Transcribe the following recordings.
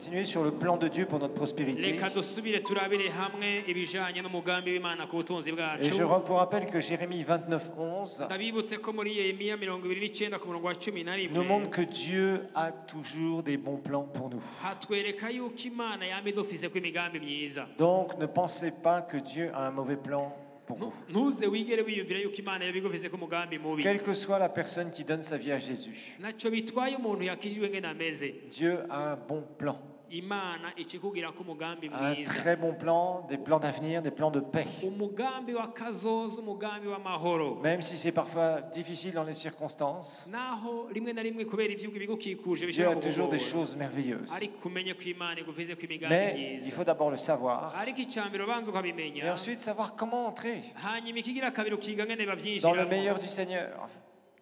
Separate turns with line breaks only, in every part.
continuer sur le plan de Dieu pour notre prospérité.
reka dusubire turabire hamwe ibijanye n'umugambi w'Imana ku butunzi
Et
bwacu.
je vous rappelle que Jérémie 29:11
ndabibutse ko muri Yeremiya 29 ku murongo wa 11
nous montre que Dieu a toujours des bons plans pour nous.
hatwereka yuko Imana yama idufise ko imigambi myiza.
Donc ne pensez pas que Dieu a un mauvais plan pour vous.
ntuze wigere wiyumvira yuko Imana yabigufise ko umugambi mubi.
Quelle que soit la personne qui donne sa vie à Jésus,
naco bitwaye umuntu yakijijwe ngene ameze.
Dieu a un bon plan.
Imana ikikugira ko umugambi
Un
mwiza.
très bon plan, des plans d'avenir, des plans de paix.
umugambi wa kazoza, umugambi w'amahoro.
Même si c'est parfois difficile dans les circonstances,
naho rimwe na rimwe kubera ivyugo bigukikuje
Dieu a
bishobora
toujours des
kukugora.
choses merveilleuses.
ariko umenye ko Imana igufise ko imigambi
Mais il
myiza.
faut d'abord le savoir
ariko icambere ubanza
et
ukabimenya,
ensuite savoir comment entrer
hanyuma ikigira kabiri ukiga ngene
dans le
bavyinjiramo.
meilleur du Seigneur.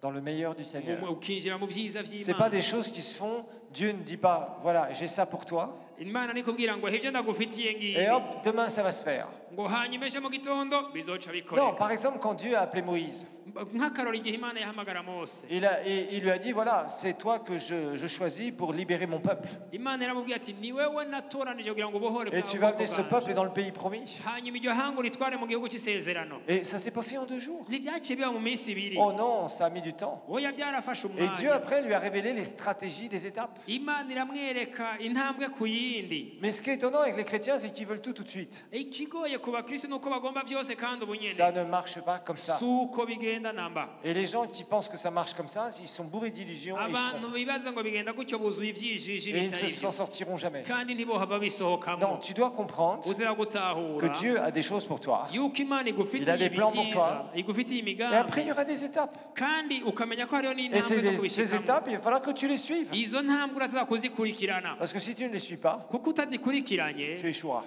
Dans le meilleur du Seigneur.
ukinjira mu vyiza
C'est pas
vy'Imana.
des choses qui se font. Dieu ne dit pas, voilà, j'ai ça pour toi.
Imana nikubwira ngo ivyo ndagufitiye ngibi,
Et hop, demain ça va se faire.
ngo hanyuma ejo mu gitondo bizoca
Non,
bikoreka.
par exemple, quand Dieu a appelé Moïse,
nk'akarori igihe Imana yahamagara Mose,
il lui a dit, voilà, c'est toi que je choisis pour libérer mon peuple.
Imana yaramubwiye ati ni wewe natoranije kugira ngo ubohore
Et tu vas amener ce peuple dans le pays promis.
hanyuma iryo hanga uritware mu gihugu cy'isezerano.
Et ça s'est pas fait en 2 jours.
ntibyaciye biba mu minsi ibiri.
Oh non, ça a mis du temps.
oya byarafashe
Et Dieu
umwanya.
après lui a révélé les stratégies des étapes.
Imana iramwereka intambwe ku yindi.
Mais ce qui est étonnant avec les chrétiens, c'est qu'ils veulent tout de suite.
ikigoye ku bakristo nuko bagomba byose kandi ubu
Ça
nyene
ne marche pas comme ça.
si uko bigenda namba.
Et les gens qui pensent que ça marche comme ça, ils sont bourrés d'illusions et ils se
abantu
trompent.
bibaza ngo bigenda gutyo buzuye ivyijiji
Et ils ne
bitari
s'en
byo
sortiront jamais.
kandi ntibohava bisohokamo.
Non, tu dois comprendre
uzira
que
gutahura
Dieu a des choses pour toi.
yuko Imana
Il a
igufitiye
des plans pour
ibyiza,
toi.
igufitiye
Et après, il y
imigambi,
aura des étapes.
kandi ukamenya ko hariho
Et
n'intambwe zo
ces
kubishikamo.
étapes, il va falloir que tu les suives.
izo ntambwe uraza kuzikurikirana,
Parce que si tu ne les suis pas,
kuko utazikurikiranye
tu échoueras.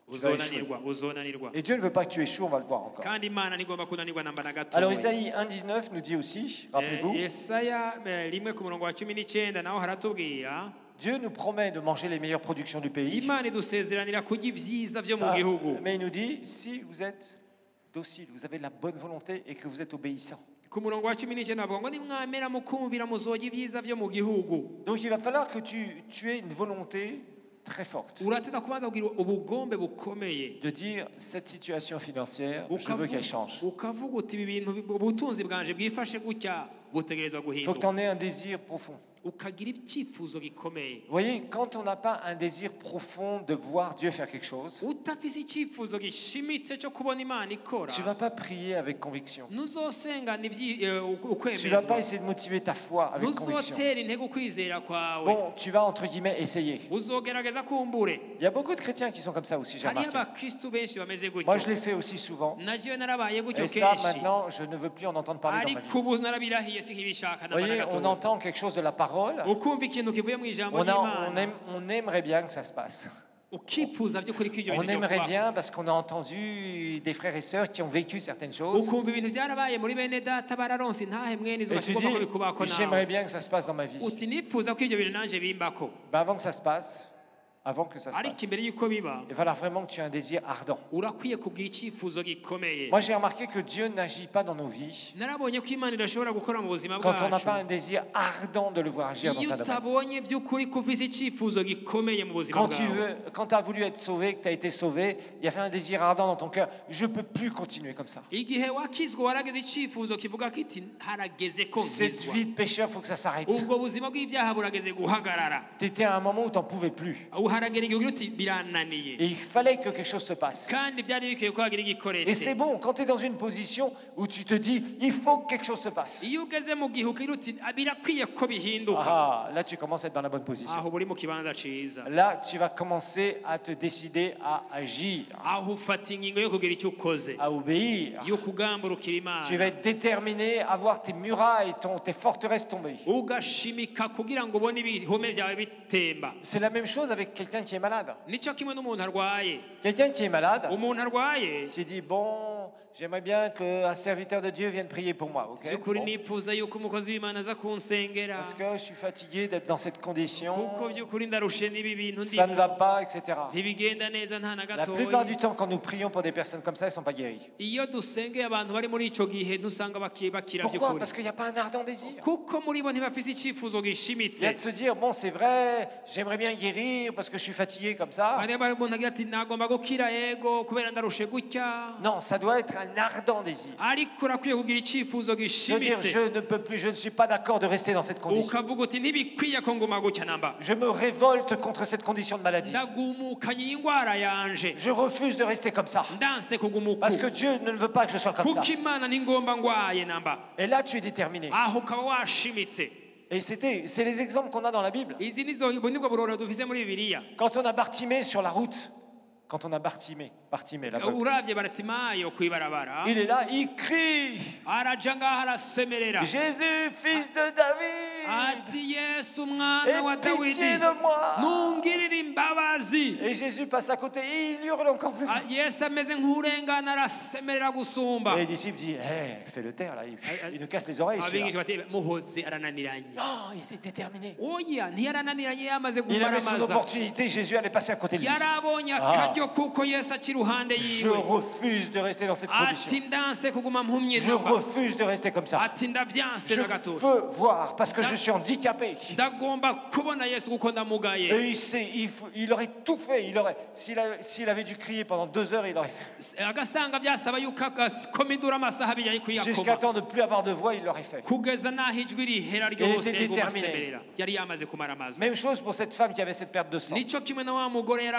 uzonanirwa.
Et Dieu ne veut pas que tu échoues, on va le voir encore.
kandi Imana ntigomba kunanirwa namba na gato.
Alors Isaïe 1,19 nous dit aussi, rappelez-vous,
Yesaya 1 ku murongo wa 19 naho haratubwira
Dieu nous promet de manger les meilleures productions du pays.
Imana idusezeranira kurya ivyiza vyo mu
Ah,
gihugu.
mais il nous dit, si vous êtes docile, vous avez de la bonne volonté et que vous êtes obéissant.
ku murongo wa 19 avuga ngo nimwamera mukumvira muzorya ivyiza vyo mu gihugu.
Donc il va falloir que tu aies une volonté très forte
urateza kubanza kugira ubugombe bukomeye
de dire cette situation financière, je veux qu'elle change.
ukavuga uti ibi bintu ubutunzi bwanje bwifashe gutya butegerezwa
Il faut que tu
guhinduka,
en aies un désir profond.
ukagira icyifuzo gikomeye.
Vous voyez, quand on n'a pas un désir profond de voir Dieu faire quelque chose,
utafise icyifuzo gishimitse cyo kubona Imana ikora,
tu ne vas pas prier avec conviction.
ntuzosengana
Tu ne vas
ukwemezwa,
pas essayer de motiver ta foi avec conviction.
ntuzotera intege ukwizera kwawe,
Bon, tu vas entre guillemets essayer.
uzogerageza kumbure.
Il y a beaucoup de chrétiens qui sont comme ça aussi, j'ai
hariho
remarqué.
abakristu benshi bameze
Moi,
gutyo,
je l'ai fait aussi souvent.
najewe narabaye gutyo
Et ça,
kenshi,
maintenant, je ne veux plus en entendre parler dans ma vie.
ariko ubu narabirahiye si nk'ibishaka
Vous
namba na
voyez, on
gato.
entend quelque chose de la parole.
ukumva ikintu kivuye mu ijambo ry'Imana,
On aimerait bien que ça se passe.
ukifuza by'ukuri ko ibyo
On
bintu byo
aimerait
kubaho.
bien parce qu'on a entendu des frères et sœurs qui ont vécu certaines choses.
ukumva ibintu byarabaye muri bene data bararonse intahe mwene izo
Et tu
bashobora ko bikubako
dis, j'aimerais
nawe,
bien que ça se passe dans ma vie.
uti nifuza ko ibyo bintu nanje bimbako,
Ben avant que ça se passe,
ariko imbere y'uko biba
il va falloir vraiment que tu aies un désir ardent.
urakwiye kugira icyifuzo gikomeye.
Moi, j'ai remarqué que Dieu n'agit pas dans nos vies
narabonye ko Imana idashobora gukora mu buzima
quand on n'a
bwacu
pas un désir ardent de le voir agir dans
iyo
sa domaine.
utabonye by'ukuri ko ufise icyifuzo gikomeye mu buzima
Quand
bwawe.
tu as voulu être sauvé, que tu as été sauvé, il y avait un désir ardent dans ton cœur. Je ne peux plus continuer comme ça.
igihe wakizwa warageze icyifuzo kivuga ko iti harageze ko
Cette
nkizwa,
vie de pécheur, il faut que ça s'arrête.
ubwo buzima bw'ibyaha burageze guhagarara,
Tu étais à un moment où tu n'en pouvais plus.
uharagera igihe ugira uti birananiye,
Et il fallait que quelque chose se passe.
kandi byari bikwiye ko hagira
Et
igikoretse.
c'est bon, quand tu es dans une position où tu te dis, il faut que quelque chose se passe.
iyo ugeze mu gihe ugira uti birakwiye ko bihinduka,
Ah, là, tu commences à être dans la bonne position.
aho buri mu kibanza ciza,
Là, tu vas commencer à te décider à agir,
aho ufata ingingo yo kugira icyo ukoze,
à obéir.
yo kugamburukira
Tu
Imana,
vas être déterminé à voir tes murailles, tes forteresses tomber.
ugashimika kugira ngo ubone ibihome byawe bitemba.
C'est la même chose avec quelqu'un qui est malade.
nicyo kimwe n'umuntu arwaye
Quelqu'un qui est malade
umuntu arwaye
s'est dit, bon, j'aimerais bien qu'un serviteur de Dieu vienne prier pour moi. Ok.
by'ukuri
Bon.
nifuza yuko umukozi w'imana aza kunsengera
Parce que je suis fatigué d'être dans cette condition,
kuko by'ukuri ndarushe n'ibi bintu
ça ne va
ndimo
pas, etc.
ntibigenda neza nta na
La plupart
gatoya
du temps, quand nous prions pour des personnes comme ça, elles ne sont pas guéries.
iyo dusengeye abantu bari muri ico gihe ntusanga bakira
Pourquoi?
by'ukuri
Parce qu'il n'y a pas un ardent désir.
kuko muri bo ntibafise icyifuzo
Il y a
gishimitse
de se dire, bon, c'est vrai, j'aimerais bien guérir parce que je suis fatigué comme ça.
hariyo umuntu agira ati nagomba gukira yego kubera ndarushe gutya
Non, ça doit être un ardent désir.
ariko urakwiye kugira icyifuzo
Je veux dire,
gishimitse
je ne peux plus, je ne suis pas d'accord de rester dans cette condition.
ukavuga uti ntibikwiye ko nguma gutya namba
Je me révolte contre cette condition de maladie.
ndagumukanye iyi ndwara yanje
Je refuse de rester comme ça.
ndanse kugumuka
Parce que Dieu ne veut pas que je sois comme ça.
kuko imana ntingomba ngwaye namba
Et là, tu es déterminé.
aho ukaba washimitse
Et c'est les exemples qu'on a dans la Bible.
izi nizo ubu nibwo buroro dufise muri bibiliya
Quand on a Bartimée sur la route, quand on a Bartimée l'aveugle,
uravye baratimayo kwibarabara
il est là, il crie,
araja ngaho arasemerera
Jésus, fils de David,
ati yesu umwana wa
aie
dawidi
pitié de moi.
nungirire imbabazi
Et Jésus passe à côté et il hurle encore plus fort.
yesu ameze nk'urengana arasemerera gusumba
Et les disciples disent, fais-le taire là, il nous casse les oreilles.
abigisha
celui-là.
bati muhozi arananiranye
Non, il était déterminé.
oya ntiyarananiranye yamaze
Il avait son
kumaramaza
opportunité, Jésus allait passer à côté de lui.
yarabonye akaryo kuko yesu akiri iruhande
Je
yiwe
refuse de rester dans cette condition.
ati ndanse kuguma mpumye
Je
namba
refuse de rester comme ça.
ati ndavyanse
Je
na gatoya
veux voir parce que je suis handicapé.
ndagomba kubona yesu kuko ndamugaye
Et il sait, il aurait tout fait. S'il avait dû crier pendant 2 heures, il aurait fait.
agasanga byasaba yuko akomidura amasaha abiri ari
Jusqu'à
kuyakoma
temps de ne plus avoir de voix, il l'aurait fait.
kugeza n'aho ijwi rihera ryose
était
gumasemerera yari yamaze kumaramaza
Même chose pour cette femme qui avait cette perte de sang.
nico kimwe na wa mugore yari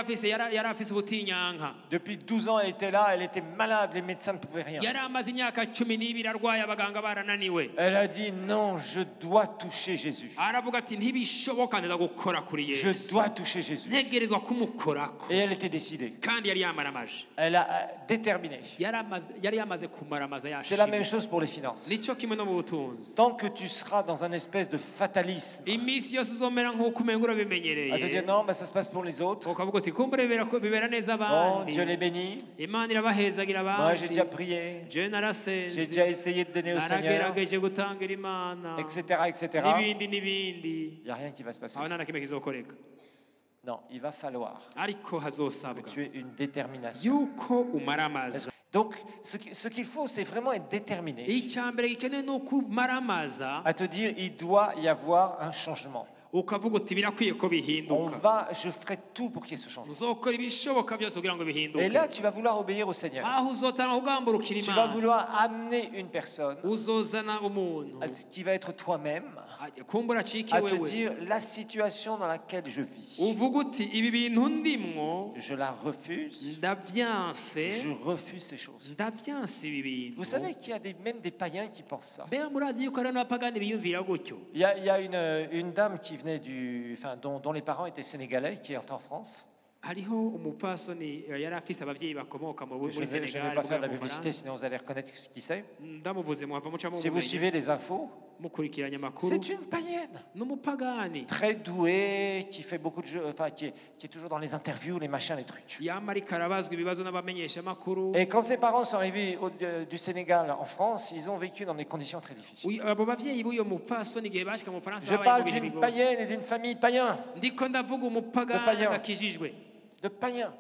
afise ubutinyanka
Depuis 12 ans, elle était là, elle était malade, les médecins ne pouvaient rien.
yari amaze imyaka 12 arwaye abaganga barananiwe
Elle a dit non, je dois toucher Jésus.
aravuga ati ntibishoboka neza gukora kuri
Je
yesu
dois toucher Jésus.
ntegerezwa kumukorako
Et elle était décidée.
kandi yari yamaramaje
Elle a déterminé.
yari yamaze kumaramaza
C'est la même
yashimitse
chose pour les finances.
nico kimwe no mu butunzi
Tant que tu seras dans un espèce de fatalisme,
iminsi yose uzomera nk'uko umenga
à te dire
urabimenyereye
non, ça se passe pour les autres.
ukavuga uti kumbure bibera neza
Bon,
abandi
Dieu les bénit.
imana irabahezagira
Moi, j'ai
abandi
déjà prié.
jewe
J'ai
narasenze
déjà essayé de donner au Seigneur,
naragerageje gutangira imana
etc., etc.
n'ibindi
Il n'y a rien qui va se passer.
aho nta na kimwe kizokoreka
Non, il va falloir
ariko
que
hazosabwa
tu aies une détermination.
yuko umaramaza
Donc, ce qu'il faut, c'est vraiment être déterminé
icya mbere gikenewe ni uko umaramaza
à te dire, il doit y avoir un changement.
ukavuga uti birakwiye ko bihinduka
Je ferai tout pour qu'il y ait ce changement.
uzokora ibishoboka byose kugira ngo
Et
bihinduke
là, tu vas vouloir obéir au Seigneur.
aho uzotanga kugamburukira
Tu vas
imana
vouloir amener une personne
uzozana umuntu
qui va être toi-même
kumbura acike
à te
wewe
dire la situation dans laquelle je vis.
uvuga uti ibi bintu ndimwo
Je la refuse.
ndavyanse
Je refuse ces choses.
ndavyanse ibi bintu
Vous savez qu'il y a même des païens qui pensent ça.
mbega murazi yuko hari n'abapagani biyumvira gutyo
Il y a une dame qui venait dont les parents étaient sénégalais, qui est en France.
hariho umupfasoni yari afise abavyeyi bakomoka muri
Je ne vais
Senegal
pas faire de la
mu
publicité,
Bufaransa.
sinon vous allez reconnaître qui c'est.
ndamuvuze muhava muca
Si vous
mubumenye
suivez les infos,
mukurikiranya amakuru
c'est une païenne.
n'umupagani
Très douée, qui fait beaucoup de jeux, enfin qui est toujours dans les interviews, les machins, les trucs.
yama ariko arabazwa ibibazo n'abamenyesha amakuru
Et quand ses parents sont arrivés du Sénégal en France, ils ont vécu dans des conditions très difficiles.
abo bavyeyi b'uyo mupfasoni igihe bashika mu Bufaransa
Je
babaye
parle
mu bihe
d'une
bigoye
païenne et d'une famille païen,
ndiko ndavuga umupagani
païen.
adakijijwe
de païens.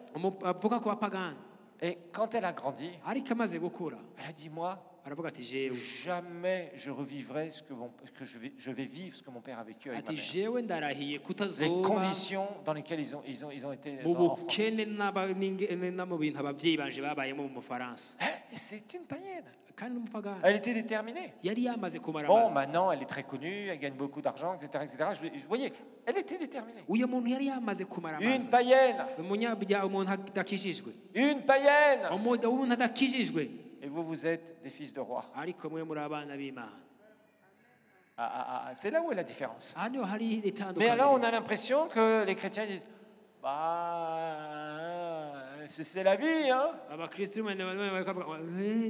avuga ku bapagani
Et quand elle a grandi,
ariko amaze gukura
elle a dit, moi,
aravuga ati jewe
jamais je revivrai ce que je vais vivre ce que mon père a vécu avec ma
ati
mère.
jewe ndarahiye
Les
kutazoba
conditions dans lesquelles ils ont été
mu
en France.
bukene no mu bintu abavyeyi banje babayemo mu Bufaransa
Et c'est une païenne.
kandi n'umupagani
Elle était déterminée.
yari yamaze kumara
Bon,
amazi
maintenant, elle est très connue, elle gagne beaucoup d'argent, etc., etc. Vous voyez, elle était déterminée.
uyo muntu yari yamaze kumara
Une
amazi
païenne,
umunyabyaha umuntu adakijijwe
une païenne.
umuntu adakijijwe
Et vous êtes des fils de roi.
ariko mwe muri abana b'Imana
C'est là où est la différence.
hano hari
Mais alors, on a
itandukanirizo
l'impression que les chrétiens disent, bah, C'est la vie, hein?
abakristo bamwe bakavuga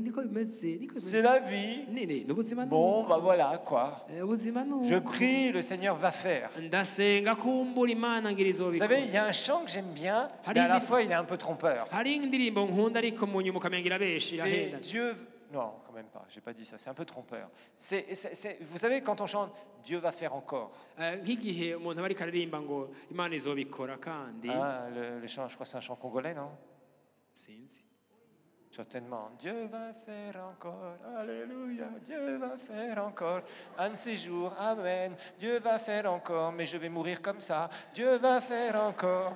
niko bimeze niko
C'est la vie.
nini n'ubuzima
Bon, bah voilà, quoi.
ubuzima
Je prie, le Seigneur va faire.
ndasenga kumbura imana ngira
Vous
izobikora
savez, il y a un chant que j'aime bien, mais à la fois, il est un peu trompeur.
hari indirimbo nkunda ariko mu nyuma ukamengira benshi
C'est
irahenda
Dieu... Non, quand même pas, j'ai pas dit ça, c'est un peu trompeur. Vous savez, quand on chante « Dieu va faire encore
nk'igihe umuntu aba ariko aririmba ngo imana izobikora kandi
hein, le chant, je crois que c'est un chant congolais, non?
sinzi
Certainement. Dieu va faire encore, alléluia, Dieu va faire encore, un de ces jours, amen. Dieu va faire encore, mais je vais mourir comme ça. Dieu va faire encore.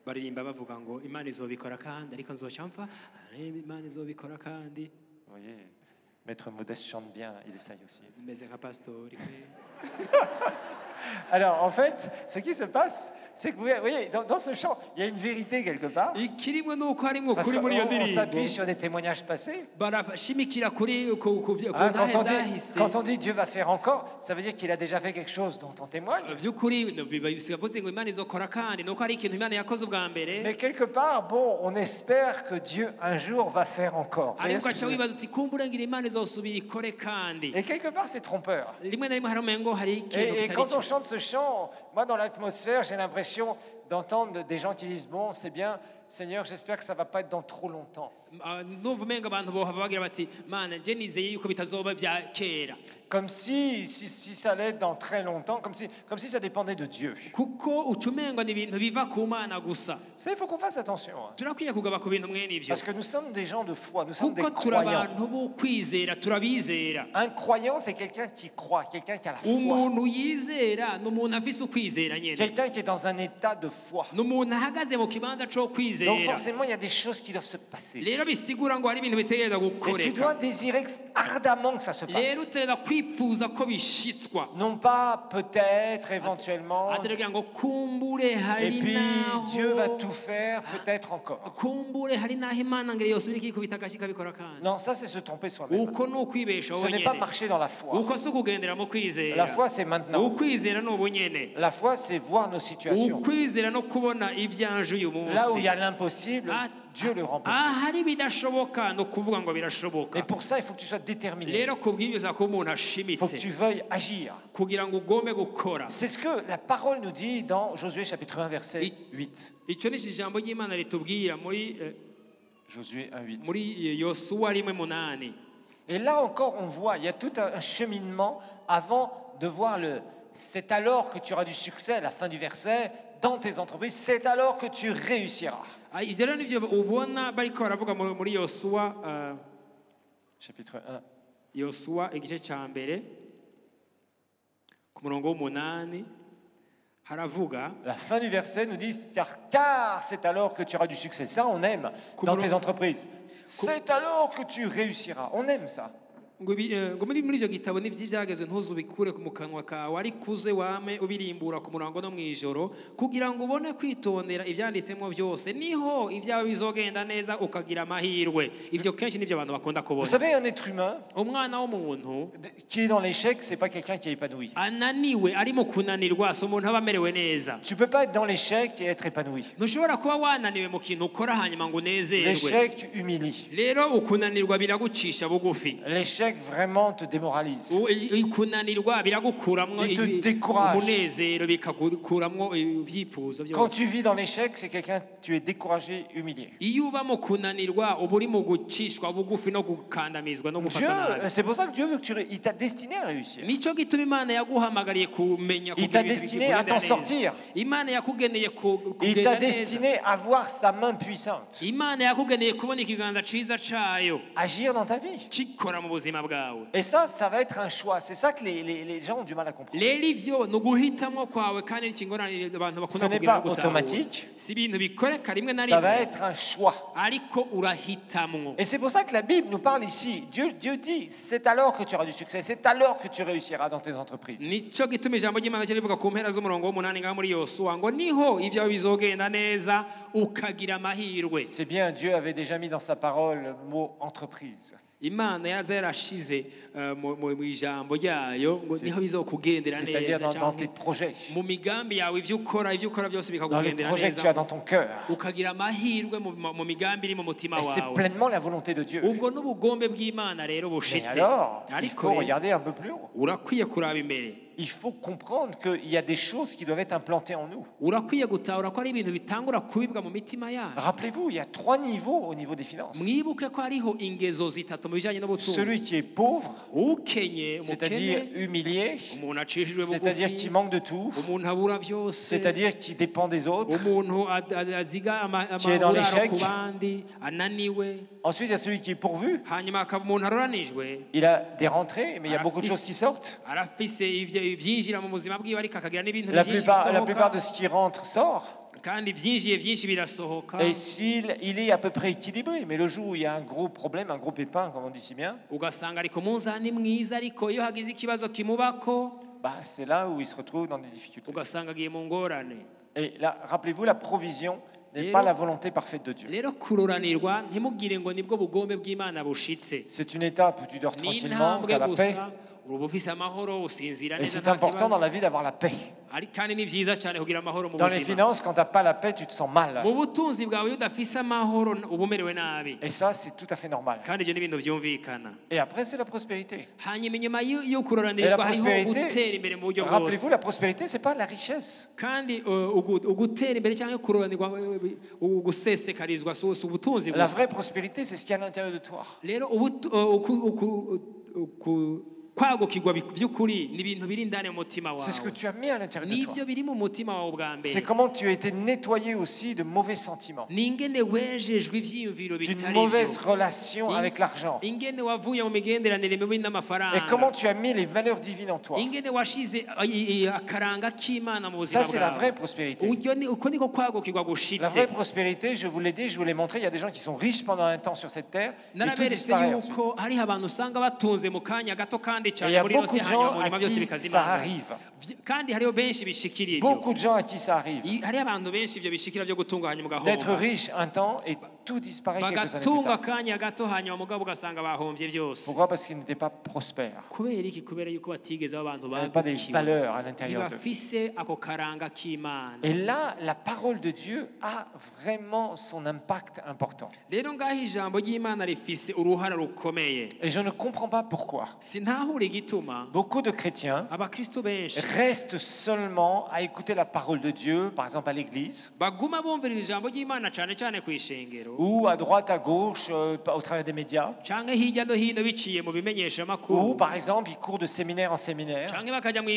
baririmba bavuga ngo imana izobikora kandi ariko nzoca mpfa imana izobikora kandi
Vous voyez, Maître Modeste chante bien, il essaye aussi.
meze nka pastori
Alors, en fait, ce qui se passe, c'est que vous voyez, dans ce chant, il y a une vérité quelque part.
ikirimwe nuko harimo
Parce
kuri muri iyo
qu'on
ndirimbo
s'appuie sur des témoignages passés.
barashimikira kuri
Hein,
zahise
quand on dit Dieu va faire encore, ça veut dire qu'il a déjà fait quelque chose dont on témoigne.
by'ukuri bivuze ngo imana izokora kandi nuko hari ikintu imana yakoze ubwa mbere
Mais quelque part, bon, on espère que Dieu un jour va faire encore. Vous voyez
ariko
ce que je
aca
veux dire?
wibaza uti kumbura ngira imana izosubira ikore kandi
Et quelque part, c'est trompeur.
rimwe na rimwe hari umengo hari ikintu
Et
kitari
quand on
cyo.
chante ce chant, moi, dans l'atmosphère, j'ai l'impression d'entendre des gens qui disent, bon, c'est bien, Seigneur, j'espère que ça ne va pas être dans trop longtemps.
ndumva umenga abantu bohava bagira bati mana nje nizeye yuko bitazoba bya kera
Comme si ça allait être dans très longtemps, comme si ça dépendait de Dieu.
kuko uca umengo ni ibintu biva ku mana gusa
Vous savez, il faut qu'on fasse attention. Hein.
turakwiye kugaba ku bintu mwene ibyo
Parce que nous sommes des gens de foi, nous sommes des
kuko turi
croyants.
abantu bo kwizera turabizera
Un croyant, c'est quelqu'un qui croit, quelqu'un qui a la foi.
umuntu yizera ni umuntu afise ukwizera nyene
Quelqu'un qui est dans un état de foi.
ni umuntu ahagaze mu kibanza co
Donc
kwizera
forcément, il y a des choses qui doivent se passer.
rero bisigura ngo hari ibintu bitegereza
Et tu
gukoreka
dois désirer ardemment que ça se
rero
passe.
utegereza kwipfuza ko bishitswa
Non pas peut-être, éventuellement,
ateragira ngo kumbure
et
hari
puis Dieu va
naho
tout faire, peut-être encore.
kumbure hari naho imana ngere yosubira ikikubita agashi kabikora kandi
Non, ça c'est se tromper soi-même.
uko ni ukwibesha
Ce n'est pas
wenyene
marcher dans la foi.
uko si ukugendera mu
La
kwizera
foi, c'est maintenant.
ukwizera ni ubunyene
La foi, c'est voir nos situations.
ukwizera no kubona ivyanje uyu
Là où il y
munsi
a l'impossible, Dieu le rend possible.
ahari bidashoboka no kuvuga ngo birashoboka
Et pour ça, il faut que tu sois déterminé.
rero kubw'ibyo usaba kuba umuntu
Il faut
ashimitse
que tu veuilles agir.
kugira ngo ugombe gukora
C'est ce que la parole nous dit dans Josué chapitre 1, verset 8.
icyo ni ijambo ry'imana ritubwira
Josué 1, 8.
muri yosuwa 1:8
Et là encore, on voit, il y a tout un cheminement avant de voir c'est alors que tu auras du succès, à la fin du verset, dans tes entreprises, c'est alors que tu réussiras.
ibyo rero nibyo ubona bariko baravuga muri yosuwa
Chapitre 1.
yosuwa igice cya mbere ku murongo w'8 haravuga
La fin du verset nous dit car c'est alors que tu auras du succès. Ça, on aime dans tes entreprises. C'est alors que tu réussiras. On aime ça.
ngo muri ibyo gitabo n'ibyagezwe ntuzubikure mu kanwa kawe ariko uze wame ubirimbura ku murango no mu ijoro kugira ngo ubone kwitondera ibyanditsemo byose niho ibyawe bizogenda neza ukagira amahirwe ibyo kenshi nibyo abantu bakunda
Vous
kubona
savez, un être humain
umwana w'umuntu
qui est dans l'échec, c'est pas quelqu'un qui est épanoui.
ananiwe ari mu kunanirwa si umuntu aba amerewe neza
Tu peux pas être dans l'échec et être épanoui.
ntushobora kuba wananiwe mu kintu ukora hanyuma ngo unezerwe
L'échec humilie.
rero ukunanirwa biragucisha bugufi
L'échec vraiment te démoralise.
kunanirwa biragukuramwo
Il te décourage.
umunezero bikagukuramwo ibyifuzo
Quand
byose
tu vis dans l'échec, c'est quelqu'un, tu es découragé, humilié.
iyo uba mu kunanirwa uba uri mu gucishwa bugufi no gukandamizwa no gufatwa nabi
C'est pour ça que Dieu veut que il t'a destiné à réussir.
nicyo gituma imana yaguhamagariye kumenya
Il t'a
kugira ibintu
destiné à
bikugenda
t'en
neza.
sortir.
imana yakugeneye
Il t'a
kugenda neza
destiné à voir sa main puissante
imana yakugeneye kubona ikiganza ciza cayo
agir dans ta vie.
kikora mu buzima bwawe
Et ça va être un choix. C'est ça que les gens ont du mal à comprendre.
rero ivyo ni uguhitamwo kwawe kandi n'ikingorane abantu
Ce
bakunda
n'est
kugira
pas
no gutahura
automatique.
si ibintu bikoreka rimwe na
Ça va
rimwe
être un choix.
ariko urahitamwo
Et c'est pour ça que la Bible nous parle ici. Dieu dit, c'est alors que tu auras du succès. C'est alors que tu réussiras dans tes entreprises.
nicyo gituma ijambo ry'imana cyo rivuga ku mpera z'umurongo w'8 ngaho muri yosuwa ngo niho ibyawe bizogenda neza ukagira amahirwe
C'est bien, Dieu avait déjà mis dans sa parole le mot entreprise.
imana yaza yarashize mu ijambo ryayo ngo niho bizokugendera
C'est-à-dire
neza
dans tes projets,
mu migambi yawe ibyo ukora byose
dans les
bikakugendera
projets que tu
neza
as dans ton cœur.
ukagira amahirwe mu migambi iri mu mutima
Et c'est
wawe
pleinement la volonté de Dieu.
ubwo n'ubugombe bw'imana rero
Mais
bushitse
alors, il
ariko
faut
rero
regarder un peu plus haut.
urakwiye kuraba imbere
Il faut comprendre qu'il y a des choses qui doivent être implantées en nous.
urakwiye gutahura ko ari ibintu bitangura kubibwa mu mitima yacu
Rappelez-vous, il y a 3 niveaux au niveau des finances.
mwibuke ko hariho ingezo zitatu mu bijyanye n'ubutunzi
Celui qui est pauvre,
ukenye
c'est-à-dire
umukene
humilié,
umuntu acishijwe
c'est-à-dire qui
bugufi
manque de tout,
umuntu abura byose
c'est-à-dire qui dépend des autres.
umuntu aziga
Qui est dans
amahuraro
l'échec.
ku bandi ananiwe
Ensuite, il y a celui qui est pourvu.
hanyuma hakaba umuntu aroranijwe
Il a des rentrées, mais il y a beaucoup de choses qui sortent.
arafise ibyinjira mu buzima bwiwe ariko akagira n'ibintu
La
byinshi
plupart
bisohoka
de ce qui rentre sort.
kandi byinjiye byinshi birasohoka
Et il est à peu près équilibré, mais le jour où il y a un gros problème, un gros pépin, comme on dit si bien,
ugasanga ari ku munzani mwiza ariko iyo hagize ikibazo kimubako
bah, c'est là où il se retrouve dans des difficultés.
ugasanga agiye mu ngorane
Et là, rappelez-vous, la provision n'est
Et
pas
là-
la volonté parfaite de Dieu.
rero kuroranirwa ntimugire ngo nibwo bugombe bw'imana bushitse
C'est une étape où tu dors
ni
tranquillement, tu
intambwe
as la paix.
gusa uba ufise amahoro usinzira
Et
neza
c'est
nta
important dans
kibazo
la vie d'avoir la paix.
kandi ni byiza cyane kugira amahoro mu
Dans les
buzima
finances, quand tu n'as pas la paix, tu te sens mal.
mu butunzi bwawe iyo udafise amahoro uba umerewe nabi
Et ça, c'est tout à fait normal.
kandi ibyo ni ibintu byumvikana
Et après, c'est la prospérité.
hanyuma inyuma yo
Et la
kuroranirizwa hariho
prospérité,
gutera imbere mu buryo
rappelez-vous,
bwose
la prospérité, c'est pas la richesse.
kandi ugutera imbere cyangwa kuroranirwa gusesekarizwa si ubutunzi
La
gusa
vraie prospérité, c'est ce qu'il y a à l'intérieur de toi.
rero kwagukirwa by'ukuri ni ibintu biri indani mu mutima
C'est ce que
wawe
tu as mis à l'intérieur de toi.
nibyo biri mu mutima wawe bwa
C'est
mbere
comment tu as été nettoyé aussi de mauvais sentiments,
ni ingene wejejwe ibyiyumviro
d'une
bitari
mauvaise
byo
relation avec l'argent.
ingene wavuye mu migenderanire mibi
Et
n'amafaranga
comment tu as mis les valeurs divines en toi.
ingene washize akaranga k'imana mu
Ça,
buzima
c'est la vraie
bwawe
prospérité.
uko niko kwagukirwa
La
gushitse
vraie prospérité, je vous l'ai dit, je vous l'ai montré, il y a des gens qui sont riches pendant un temps sur cette terre et tout
naraberetse
disparaît ensuite.
yuko hariho abantu usanga batunze mu kanya gato kandi
Et il y
cyane
a
muri ino
beaucoup
si
de
hanyuma
gens
mu
à
nyuma byose
qui
bikazimana
ça arrive.
kandi hariho benshi bishikiriye ibyo
Beaucoup de gens à qui ça arrive.
hariho abantu benshi ibyo bishikira byo gutunga hanyuma
D'être
ugahomba
riche un temps et tout disparaît quelques années plus
bagatunga
tard.
akanya gato hanyuma mugabo ugasanga bahombye byose
Pourquoi? Parce qu'ils n'étaient pas prospères.
kubera iki kubera yuko batigeze abo abantu
Il n'y avait pas des
bagukiwe
valeurs à l'intérieur d'eux.
ntibafise ako karanga k'imana
Et là, la parole de Dieu a vraiment son impact important.
rero ngaho ijambo ry'imana rifise uruhara rukomeye
Et je ne comprends pas pourquoi.
sintahure igituma
Beaucoup de chrétiens
abakristo benshi
restent seulement à écouter la parole de Dieu, par exemple à l'église,
baguma bumvira ijambo ry'imana cyane cyane ku ishengero
ou à droite, à gauche, au travers des médias,
canke hirya no hino biciye mu
ou
bimenyeshamakuru
par exemple, ils courent de séminaire en séminaire.
canke bakaja mu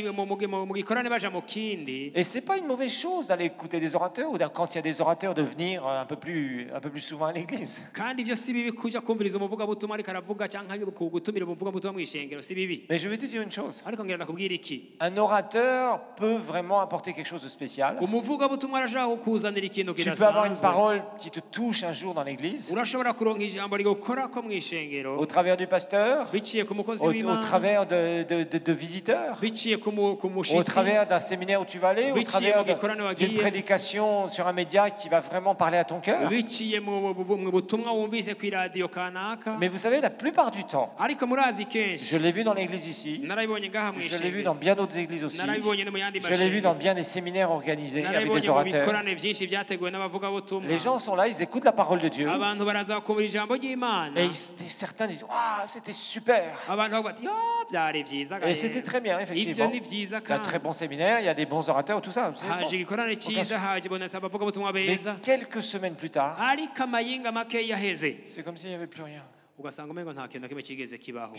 gikorane baja mu kindi
Et c'est pas une mauvaise chose d'aller écouter des orateurs ou quand il y a des orateurs de venir un peu plus souvent à l'église.
kandi ibyo si bibi kuja kumviriza umuvugabutumwa ariko aravuga canke gutumira umuvugabutumwa mu ishengero si bibi
Mais je vais te dire une chose.
ariko ngira ndakubwira iki
Un orateur peut vraiment apporter quelque chose de spécial.
umuvugabutumwa arashaka kukuzanira ikintu
Tu peux avoir une
kidasanzwe
parole qui te touche un jour dans l'église,
urashobora kuronka ijambo rigukorako mu ishengero
au travers du pasteur,
biciye ku mukozi
au
w'imana
travers de visiteurs,
biciye ku
au
mushitsi
travers d'un séminaire où tu vas aller, au
Biciye
travers
mu gikorane wagiye.
d'une prédication sur un média qui va vraiment parler à ton cœur.
biciye mu butumwa wumvise ku iradiyo kanaka
Mais vous savez, la plupart du temps,
ariko murazi
je
kenshi
l'ai vu dans l'église ici,
narabibonye ngaha mu
je l'ai vu
ishengero
dans bien d'autres églises aussi,
narabibonye no mu yandi
je l'ai vu
mashengero
dans bien des séminaires organisés avec
narabibonye
des
mu
orateurs.
bikorane byinshi byateguwe n'abavugabutumwa
Les gens sont là, ils écoutent la parole de Dieu,
abantu baraza bakumva ijambo ry'imana
et certains disent, ah, c'était super.
abantu bavuga bati yo byari byiza
Et c'était très bien,
ibyo
effectivement.
ni byiza
Il y a un
kandi
très bon séminaire, il y a des bons orateurs, tout ça. C'est bon.
haje igikorane cyiza haje bonetse abavugabutumwa
Mais
beza
quelques semaines plus tard,
ariko amayinga make yaheze
c'est comme s'il n'y avait plus rien.
ugasanga umengo nta kintu na kimwe kigeze kibaho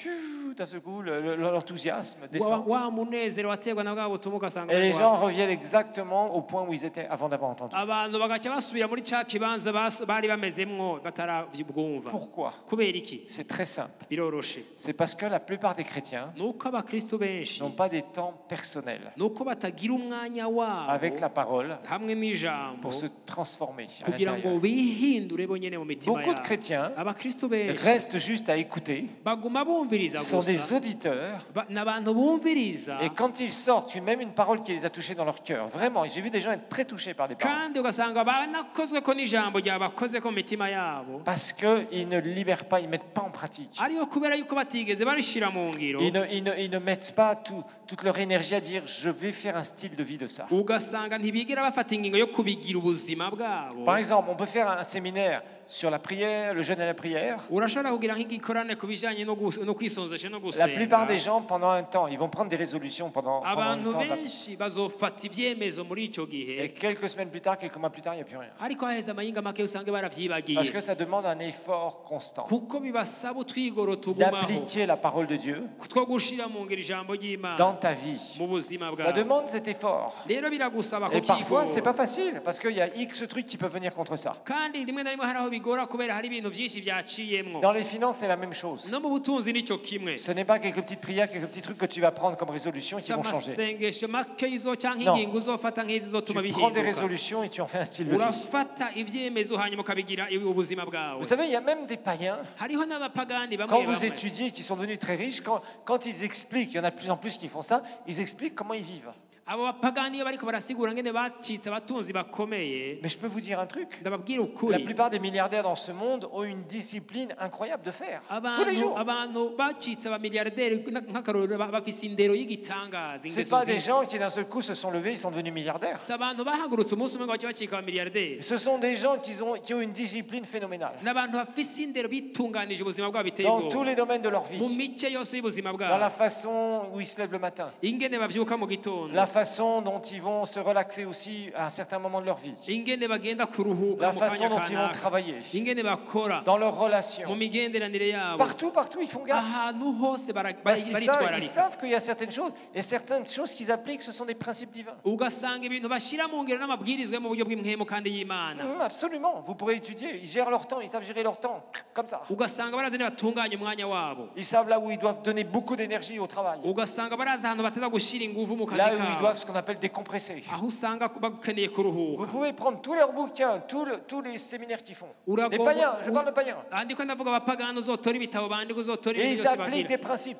D'un seul coup, l'enthousiasme descend.
wa munezero waterwa na bwa butumwa ugasanga
Et les
umengo
gens reviennent exactement au point où ils étaient avant d'avoir entendu.
abantu bagaca basubira muri ca kibanza bari bamezemwo batarabwumva
Pourquoi?
kubera iki
C'est très simple.
biroroshe
C'est parce que la plupart des chrétiens
nuko abakristo benshi
n'ont pas des temps personnels
nuko batagira umwanya
avec
wabo
la parole
hamwe n'ijambo
pour se transformer à
kugira ngo
l'intérieur.
bihindure bonyene mu mitima
Beaucoup de
yabo
chrétiens
abakristo benshi
restent restent juste à écouter,
baguma bumviriza
sont des
gusa
auditeurs.
n'abantu bumviriza
Et quand ils sortent, même une parole qui les a touchés dans leur cœur, vraiment, et j'ai vu des gens être très touchés par des paroles,
kandi ugasanga banakozweko n'ijambo ryabakozeko mu mitima yabo
parce qu'ils ne libèrent pas, ils ne mettent pas en pratique.
ariyo kubera yuko batigeze barishira mu ngiro
Ils ne mettent pas toute leur énergie à dire je vais faire un style de vie de ça.
ugasanga ntibigera bafata ingingo yo kubigira ubuzima bwabo.
Par exemple, on peut faire un séminaire sur la prière, le jeûne et la prière.
urashobora kugira nk'igikorane ku bijanye no kwisonzesha no
La plupart des
gusenga.
gens, pendant un temps, ils vont prendre des résolutions pendant le
abantu
temps.
benshi bazofata ivyemezo muri ico
Et
gihe
quelques semaines plus tard, quelques mois plus tard, il n'y a plus rien.
ariko haheze amahinga make usange
Parce
baravyibagiye
que ça demande un effort constant
kuko bibasaba utwigoro tugumaho
d'appliquer la parole de Dieu
two gushira mu ngiro ijambo
dans
ry'Imana
ta vie.
mu buzima
Ça
bwawe.
demande cet effort.
rero biragusaba
Et parfois, c'est
kukigora
pas facile parce qu'il y a X trucs qui peuvent venir contre ça.
kandi rimwe na rimwe hari aho bigora kubera hari ibintu vyinshi vyaciyemwo.
Dans les finances, c'est la même chose.
no mu butunzi nico kimwe.
Ce n'est pas quelques petites prières, quelques petits trucs que tu vas prendre comme résolution et qui vont changer.
amasengesho make izo canke
Non.
ingingo uzofata nk'izi
Tu
zotuma
prends des
bihinduka.
résolutions et tu en fais un style de vie.
urafata ivyemezo hanyuma ukabigira ubuzima bwawe.
Vous savez, il y a même des païens,
hariho n'abapagani
quand
bamwe
vous
bamwe
étudiez, qui sont devenus très riches, quand ils expliquent, il y en a de plus en plus qui font ça, ils expliquent comment ils vivent.
abo bapagani iyo bariko barasigura ngene bacitse abatunzi bakomeye.
Mais je peux vous dire un truc.
ndababwira
La
ukuri
plupart des milliardaires dans ce monde ont une discipline incroyable de faire. Tous les jours.
abantu bacitse abamiliyarderi nk'akarorero bafise indero y'igitangaza.
Ce n'est
ingeso
pas des
nziza.
gens qui d'un seul coup se sont levés, ils sont devenus milliardaires.
si abantu bahagurutse umunsi umwe ngo bace bacika abamiliyarderi.
Ce sont des gens qui ont une discipline phénoménale
n'abantu bafise indero bitunganije ubuzima bwabo biteye
dans tous
ubwoba
les domaines de leur vie.
mu mice yose y'ubuzima
Dans la
bwabo.
façon où ils se lèvent le matin,
ingene bavyuka mu gitondo,
la façon dont ils vont se relaxer aussi à un certain moment de leur vie,
ingene bagenda kuruhuka
la
mu
façon
kanya
dont ils vont
kanaka,
travailler,
ingene bakora
dans leurs
mu
relations.
migenderanire yabo.
Partout, ils font gaffe.
ahantu hose
Parce qu'ils
baritwararika.
savent qu'il y a certaines choses, et certaines choses qu'ils appliquent, ce sont des principes divins.
ugasanga ibintu bashira mu ngero n'amabwirizwa mu buryo bw'imhemo kandi y'Imana.
Absolument, vous pourrez étudier, ils gèrent leur temps, ils savent gérer leur temps, comme ça.
ugasanga barazi ne batunganya umwanya wabo.
Ils savent là où ils doivent donner beaucoup d'énergie au travail,
ugasanga barazi ahantu bateza gushira inguvu mu kazi
là où ils
kabo,
doivent ce qu'on appelle décompresser.
aho usanga bakeneye
Vous
kuruhuka.
pouvez prendre tous leurs bouquins, tous les séminaires qu'ils font. Les
Uragomba-
païens, je parle de païens.
andiko ndavuga abapagani uzotora ibitabo bandika uzotora
Et
ibintu
ils
byose
appliquent
bagira.
des principes,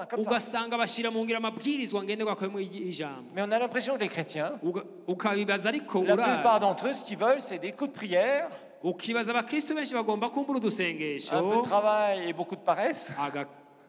comme ça.
ugasanga bashira mu ngiro amabwirizwa ngenderwako y'ijambo.
Mais on a l'impression que les chrétiens,
ukabibaza ariko
la
urazi.
plupart d'entre eux, ce qu'ils veulent, c'est des coups de prière,
ukibaza abakristo benshi bagomba kumbura
un peu de
udusengesho,
travail et beaucoup de paresse.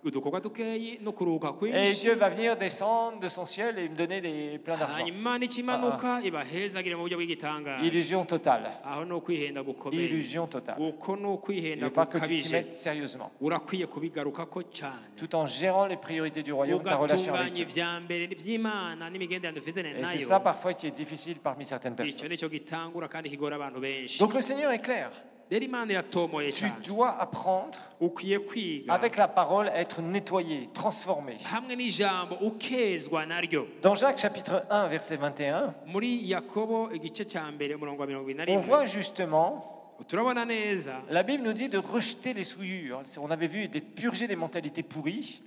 udukorwa dukeyi no kuruhuka
Et
kwinshi,
Dieu va venir descendre de son ciel et me donner plein d'argent.
hanyuma Imana ikimanuka ibahezagire mu buryo bw'igitangaza.
Illusion totale.
aho ni ukwihenda gukomeye.
Illusion totale.
uko ni
Il
ukwihenda
ne faut pas que tu t'y
gukabije.
mettes sérieusement.
urakwiye kubigarukako cyane,
Tout en gérant les priorités du royaume, ta relation avec
ugatunganya
Dieu.
ivya mbere by'Imana n'imigenderanire ufite
Et c'est
nayo.
ça parfois qui est difficile parmi certaines
icyo
personnes.
nicyo gitangura kandi kigora abantu benshi.
Donc le Seigneur est clair.
rero Imana iratomoye
Tu
cyane.
dois apprendre
ukwiye kwiga
avec la parole à être nettoyé, transformé.
hamwe n'ijambo ukezwa naryo.
Dans Jacques chapitre 1 verset 21,
muri Yakobo igice cya mbere umurongo wa 21,
on voit justement,
turabona neza
la Bible nous dit de rejeter les souillures. On avait vu de purger les mentalités pourries,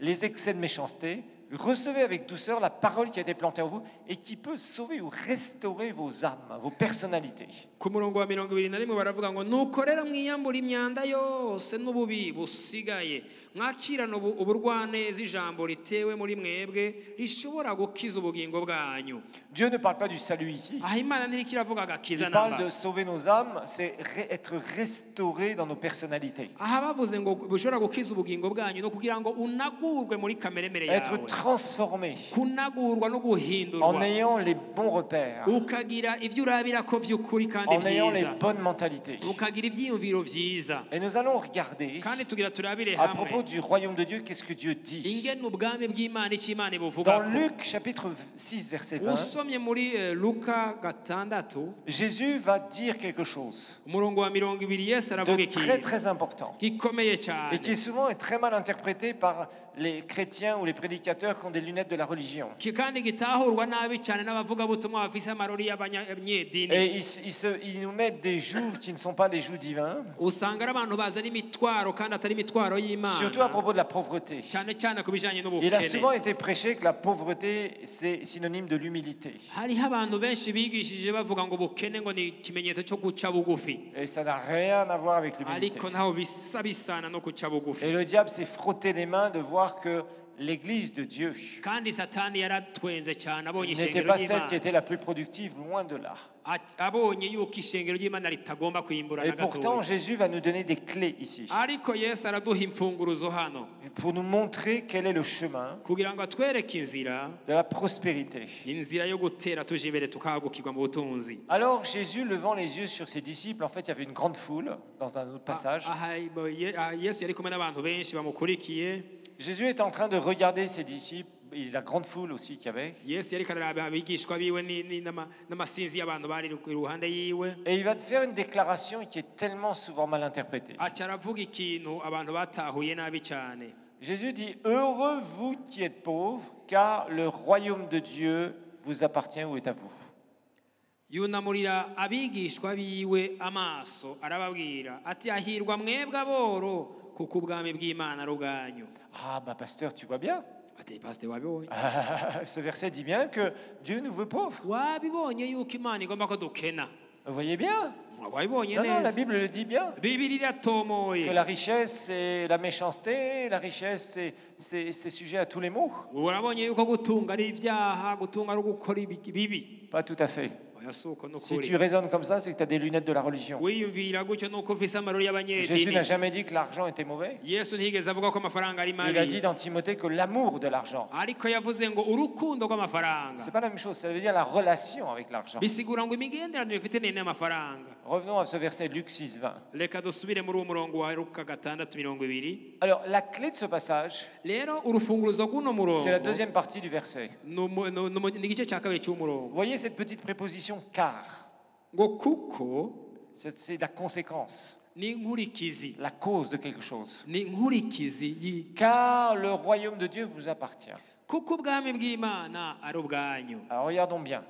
les excès de méchanceté. Recevez avec douceur la parole qui a été plantée en vous et qui peut sauver ou restaurer vos âmes, vos personnalités.
ku murongo wa 21 baravuga ngo nuko rero mwiyambura imyanda yose n'ububi busigaye mwakirana uburwaneza ijambo ritewe muri mwebwe rishobora gukiza ubugingo bwanyu.
Dieu ne parle pas du salut ici.
aha Imana ntiriko iravuga agakiza
Il parle
namba.
de sauver nos âmes, c'est être restauré dans nos personnalités.
aha bavuze ngo bushobora gukiza ubugingo bwanyu no kugira ngo unagurwe muri kameremere
Être
yawe,
transformé
kunagurwa no
en
guhindurwa,
ayant les bons repères,
ukagira ivyo urabira ko vy'ukuri kandi
en ayant les
vyiza,
bonnes mentalités.
ukagira ivyiyumviro vyiza.
Et nous allons regarder
kandi tugira turabire
à propos
hamwe
du royaume de Dieu, qu'est-ce que Dieu dit.
ingene ubwami bw'Imana icyo Imana
Dans
buvuga.
Luc chapitre 6 verset 20,
usomye muri Luka 6
Jésus va dire quelque chose
umurongo wa 20 Yesu aravuga
de
iki
très très important
gikomeye
et qui
cyane,
est souvent très mal interprété par les chrétiens ou les prédicateurs qui ont des lunettes de la religion.
kandi gitahurwa nabi cyane n'abavugabutumwa bafise amarori y'abanyedini.
Et ils nous mettent des jougs qui ne sont pas des jougs divins.
Usanga ari abantu bazana imitwaro kandi atari imitwaro y'Imana.
Surtout à propos de la pauvreté.
cyane cyane ku bijanye
Il a
n'ubukene.
souvent été prêché que la pauvreté, c'est synonyme de l'humilité.
hariho abantu benshi bigishije bavuga ngo ubukene ngo ni ikimenyetso cyo guca bugufi,
Et ça n'a rien à voir avec l'humilité.
ariko ntaho bisa bisana no guca bugufi.
Et le diable s'est frotté les mains de voir que l'Église de Dieu
kandi satani yaratwenze cyane abonye
n'était
ishengero
pas celle qui
ry'Imana,
était la plus productive, loin de là.
abonye yuko ishengero ry'Imana ritagomba kwimbura
Et
na
pourtant,
gatoya.
Jésus va nous donner des clés ici
ariko Yesu araduha imfunguruzo hano
pour nous montrer quel est le chemin
kugira ngo atwereke inzira,
de la prospérité.
inzira yo gutera tuje imbere tukagukirwa mu butunzi.
Alors Jésus, levant les yeux sur ses disciples, en fait, il y avait une grande foule dans un autre passage.
Yesu yari kumwe n'abantu benshi bamukurikiye.
Jésus est en train de regarder ses disciples, et la grande foule aussi qu'il y avait,
Yesu yari kararaba abigishwa biwe n'amasinzi y'abantu bari iruhande yiwe.
et il va te faire une déclaration qui est tellement souvent mal interprétée.
aca aravuga ikintu abantu batahuye nabi cyane.
Jésus dit, heureux vous qui êtes pauvres, car le royaume de Dieu vous appartient ou est à vous.
yunamurira abigishwa biwe amaso arababwira ati ahirwa mwebwe aboro kuko ubwami bw'Imana ari ubwanyu.
Ah bah pasteur, tu vois bien.
ati pastor wabibonye?
Ce verset dit bien que Dieu nous veut pauvres.
wabibonye yuko Imana igomba ko dukena?
Vous voyez bien?
wabibonye
Non, la
neza?
Bible le dit bien.
Bibiri
Que
iratomoye.
la richesse, c'est la méchanceté, la richesse, c'est sujet à tous les maux.
urabonye yuko gutunga ari ibyaha, gutunga ari ugukora bibi.
Pas tout à fait.
oya suko
Si
nukuri.
tu raisonnes comme ça, c'est que tu as des lunettes de la religion.
wiyumvira gutyo nuko ufise amarori
Jésus n'a
y'abanyedini.
jamais dit que l'argent était mauvais.
Yesu ntiyigeze avuga ko amafaranga ari
Il a dit
mabi,
dans Timothée que l'amour de l'argent,
ariko yavuze ngo urukundo rw'amafaranga
c'est pas la même chose, ça veut dire la relation avec l'argent.
bisigura ngo imigenderanire ifite n'amafaranga.
Revenons à ce verset Luc 6, 20.
reka dusubire muri uwo murongo wa Luka 6:20.
Alors, la clé de ce passage,
rero urufunguruzo rw'uno murongo
c'est la deuxième partie du verset.
ni igice cya kabiri
Vous
cy'umurongo.
voyez cette petite préposition car,
ngo kuko
c'est la conséquence,
ni inkurikizi,
la cause de quelque chose.
ni inkurikizi
Car le royaume de Dieu vous appartient.
kuko ubwami bw'Imana ari ubwanyu.
Alors, regardons bien.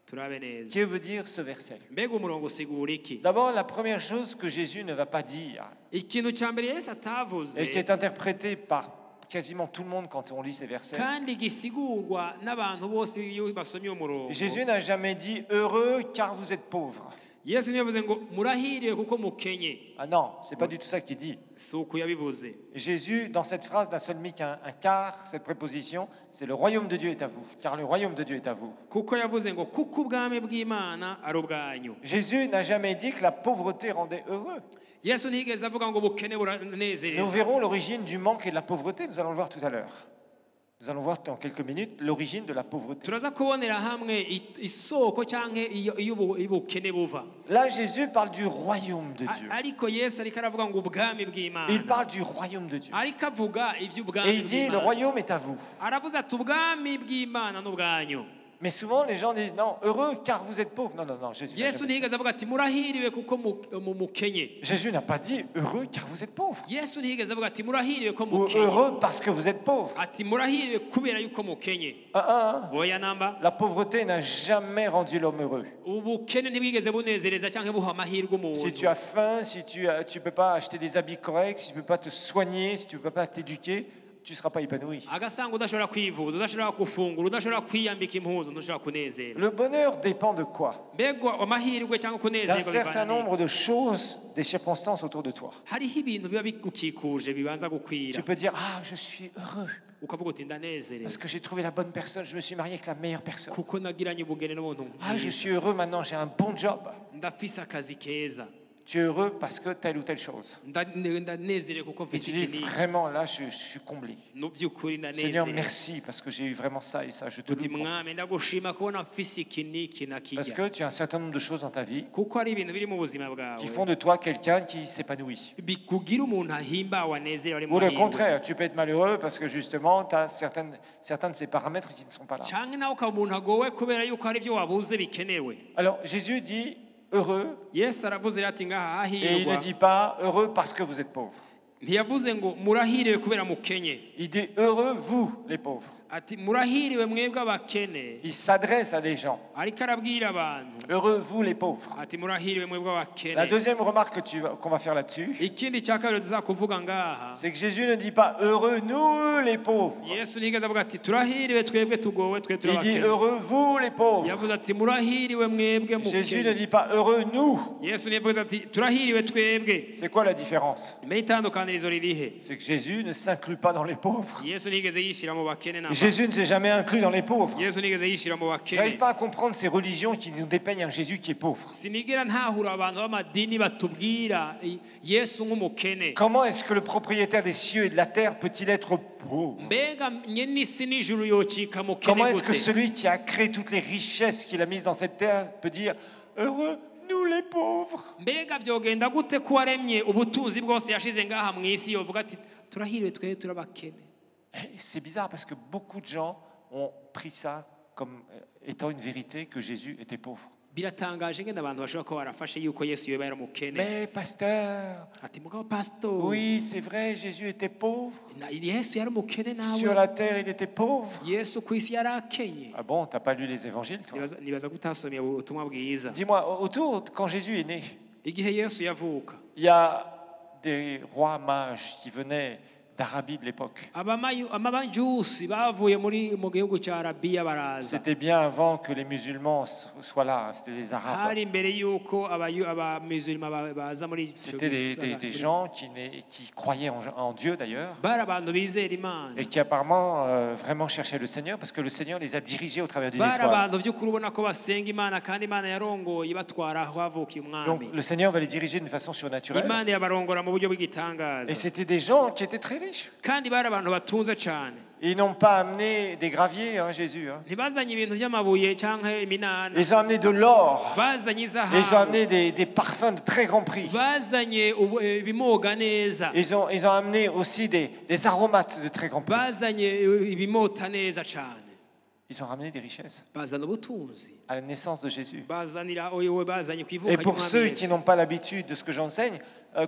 turabe neza.
Que veut dire ce verset?
mbega umurongo usigura iki?
D'abord, la première chose que Jésus ne va pas dire,
ikintu cya mbere Yesu atavuze
et qui est interprété par quasiment tout le monde quand on lit ces versets,
kandi gisigurwa n'abantu bose iyo basomye umurongo.
Jésus n'a jamais dit heureux car vous êtes pauvres.
Yesu ntiyavuze ngo murahiriwe kuko mukenye.
Ah non, c'est pas du tout ça qu'il dit.
si uko yabivuze.
Jésus, dans cette phrase, n'a seulement mis qu'un car, cette préposition, c'est le royaume de Dieu est à vous, car le royaume de Dieu est à vous.
kuko yavuze ngo kuko ubwami bw'Imana ari ubwanyu.
Jésus n'a jamais dit que la pauvreté rendait heureux.
Yesu ntiyigeze avuga ngo ubukene
Nous
buranezereza.
verrons l'origine du manque et de la pauvreté, nous allons le voir tout à l'heure. Nous allons voir dans quelques minutes l'origine de la pauvreté.
turaza kubonera hamwe isoko cyangwa y'ubukene buva.
Là, Jésus parle du royaume de Dieu.
ariko Yesu ariko aravuga ngo ubwami bw'Imana.
Il parle du royaume de Dieu.
ariko avuga
Et
iby'ubwami
il dit, le
bw'Imana.
royaume est à vous.
aravuze ati ubwami bw'Imana n'ubwanyu.
Mais souvent, les gens disent, non, heureux car vous êtes pauvres. Non, non, non, Jésus n'a
Yesu
jamais dit ça.
ntiyigeze avuga ati murahiriwe kuko mukenye.
Jésus n'a pas dit heureux car vous êtes pauvres.
Yesu ntiyigeze avuga ati murahiriwe ko
Ou
mukenye.
heureux parce que vous êtes pauvres.
ati murahiriwe kubera yuko mukenye. oya namba.
La pauvreté n'a jamais rendu l'homme heureux.
ubukene ntibwigeze bunezereza cyangwa buha amahirwe umuntu.
Si tu as faim, si tu ne peux pas acheter des habits corrects, si tu ne peux pas te soigner, si tu ne peux pas t'éduquer, tu ne seras pas épanoui.
agasanga udashobora kwivuza, udashobora gufungura, udashobora kwiyambika impuzu, ntushobora kunezera.
Le bonheur dépend de quoi?
mbega amahirwe cyangwa
D'un
kunezerwa
certain
bivana
nombre de choses, des circonstances autour de toi.
hariho ibintu biba bigukikuje bibanza gukwira
Tu peux dire, ah, je suis heureux
ukavuga uti ndanezerewe
parce que j'ai trouvé la bonne personne, je me suis marié avec la meilleure personne.
kuko nagiranye ubugeni n'umuntu
Ah, je
mwiza.
suis heureux maintenant, j'ai un bon job.
ndafise akazi keza.
Tu es heureux parce que telle ou telle chose.
ndanezerewe kuko
Et
mfise
tu dis,
iki n'iki.
vraiment là, je suis comblé.
mu by'ukuri
Seigneur,
ndanezerewe.
merci parce que j'ai eu vraiment ça et ça. Je te
uti
loue pour ça.
mwami ndagushima kubona mfise iki n'iki na
Parce
kijya.
que tu as un certain nombre de choses dans ta vie
kuko hari ibintu biri mu buzima
qui
bwawe
font de toi quelqu'un qui s'épanouit.
bikugira umuntu ahimbawe anezerewe ari mu
Ou le
mahirwe.
contraire, tu peux être malheureux parce que justement, tu as certains de ces paramètres qui ne sont pas là.
cyangwa nawe ukaba umuntu agowe kubera yuko hari ibyo wabuze bikenewe.
Alors Jésus dit heureux
Yesu aravuze ati ngaha
et il ne
hahirwa.
dit pas heureux parce que vous êtes pauvre.
ntiyavuze ngo murahiriwe kubera mukenye.
Il dit heureux vous les pauvres.
Ati murahiriwe mwebwe abakene.
Il s'adresse à des gens.
Ariko arabwira abantu.
Heureux vous les pauvres.
Ati murahiriwe mwebwe abakene.
La deuxième remarque qu'on va faire là-dessus,
Ikindi cya kabiri tuzakuvuga ngaha.
c'est que Jésus ne dit pas heureux nous les pauvres.
Yesu nigeze avuga ati turahiriwe twebwe tugowe twe
Il dit
turabakene.
heureux vous les pauvres.
Yavuze ati murahiriwe mwebwe
Jésus ne
mukene.
dit pas heureux nous.
Yesu yavuze ati turahiriwe twebwe.
C'est quoi la différence?
Mbe itandukanirizo ririhe?
C'est que Jésus ne s'inclut pas dans les pauvres.
Yesu nigeze yishira mu bakene namba.
Jésus ne s'est jamais inclus dans les pauvres.
Yesu nigeze yishira mu
Je n'arrive
bakene.
pas à comprendre ces religions qui nous dépeignent un Jésus qui est pauvre.
Sinigera ntahura abantu b'amadini batubwira Yesu nk'umukene.
Comment est-ce que le propriétaire des cieux et de la terre peut-il être pauvre?
Mbega nyenisi n'ijuru yocika mukene
Comment est-ce que
gute?
celui qui a créé toutes les richesses qu'il a mises dans cette terre peut dire heureux nous les pauvres?
Mbega vyogenda gute ko waremye ubutunzi bwose yashize ngaha mu isi yovuga ati turahiriwe twe turabakene?
Et c'est bizarre parce que beaucoup de gens ont pris ça comme étant une vérité que Jésus était pauvre.
Biratangaje ngenda abantu bashobora ko barafashe yuko Yesu yoba yaramukene.
Mais pasteur,
Ati mugabo pastor.
oui c'est vrai, Jésus était pauvre.
Yesu yaramukene
Sur
nawe.
la terre il était pauvre.
Yesu ku isi yarakenye.
Ah bon, t'as pas lu les évangiles toi?
Nibaza gutasomye ubutumwa bwiza.
Dis-moi, autour, quand Jésus est né,
Igihe Yesu yavuka.
il y a des rois mages qui venaient d'Arabie de l'époque.
Amabanjusi bavuye mu gihugu cya Arabiya baraza.
C'était bien avant que les musulmans soient là, c'était des Arabes.
Hari imbere yuko abamusulma baza muri ico
C'était des gens qui croyaient en Dieu d'ailleurs,
bari abantu bizera Imana.
et qui apparemment vraiment cherchaient le Seigneur, parce que le Seigneur les a dirigés au travers d'une
Bari
étoile.
abantu by'ukuri ubona ko basenga Imana kandi Imana yarongoye ibatwara aho havukiye
Donc
umwami.
le Seigneur va les diriger d'une façon surnaturelle.
Imana yabarongora mu buryo bw'igitangaza.
Et c'était des gens qui étaient très riches.
Kandi bari abantu batunze cyane.
Ils n'ont pas amené des graviers, hein, Jésus. Hein.
Ntibazanye ibintu by'amabuye cyangwa iminana.
Ils ont amené de l'or.
Bazanye
Ils ont
izahabu.
amené des parfums de très grand prix.
Bazanye ibimoga neza.
Ils ont amené aussi des aromates de très grand prix.
Bazanye ibimota neza cyane.
Ils ont ramené des richesses
Bazana ubutunzi.
à la naissance de Jésus.
Bazanira oyo bazanye kwivuka.
Et pour ceux qui n'ont pas l'habitude de ce que j'enseigne,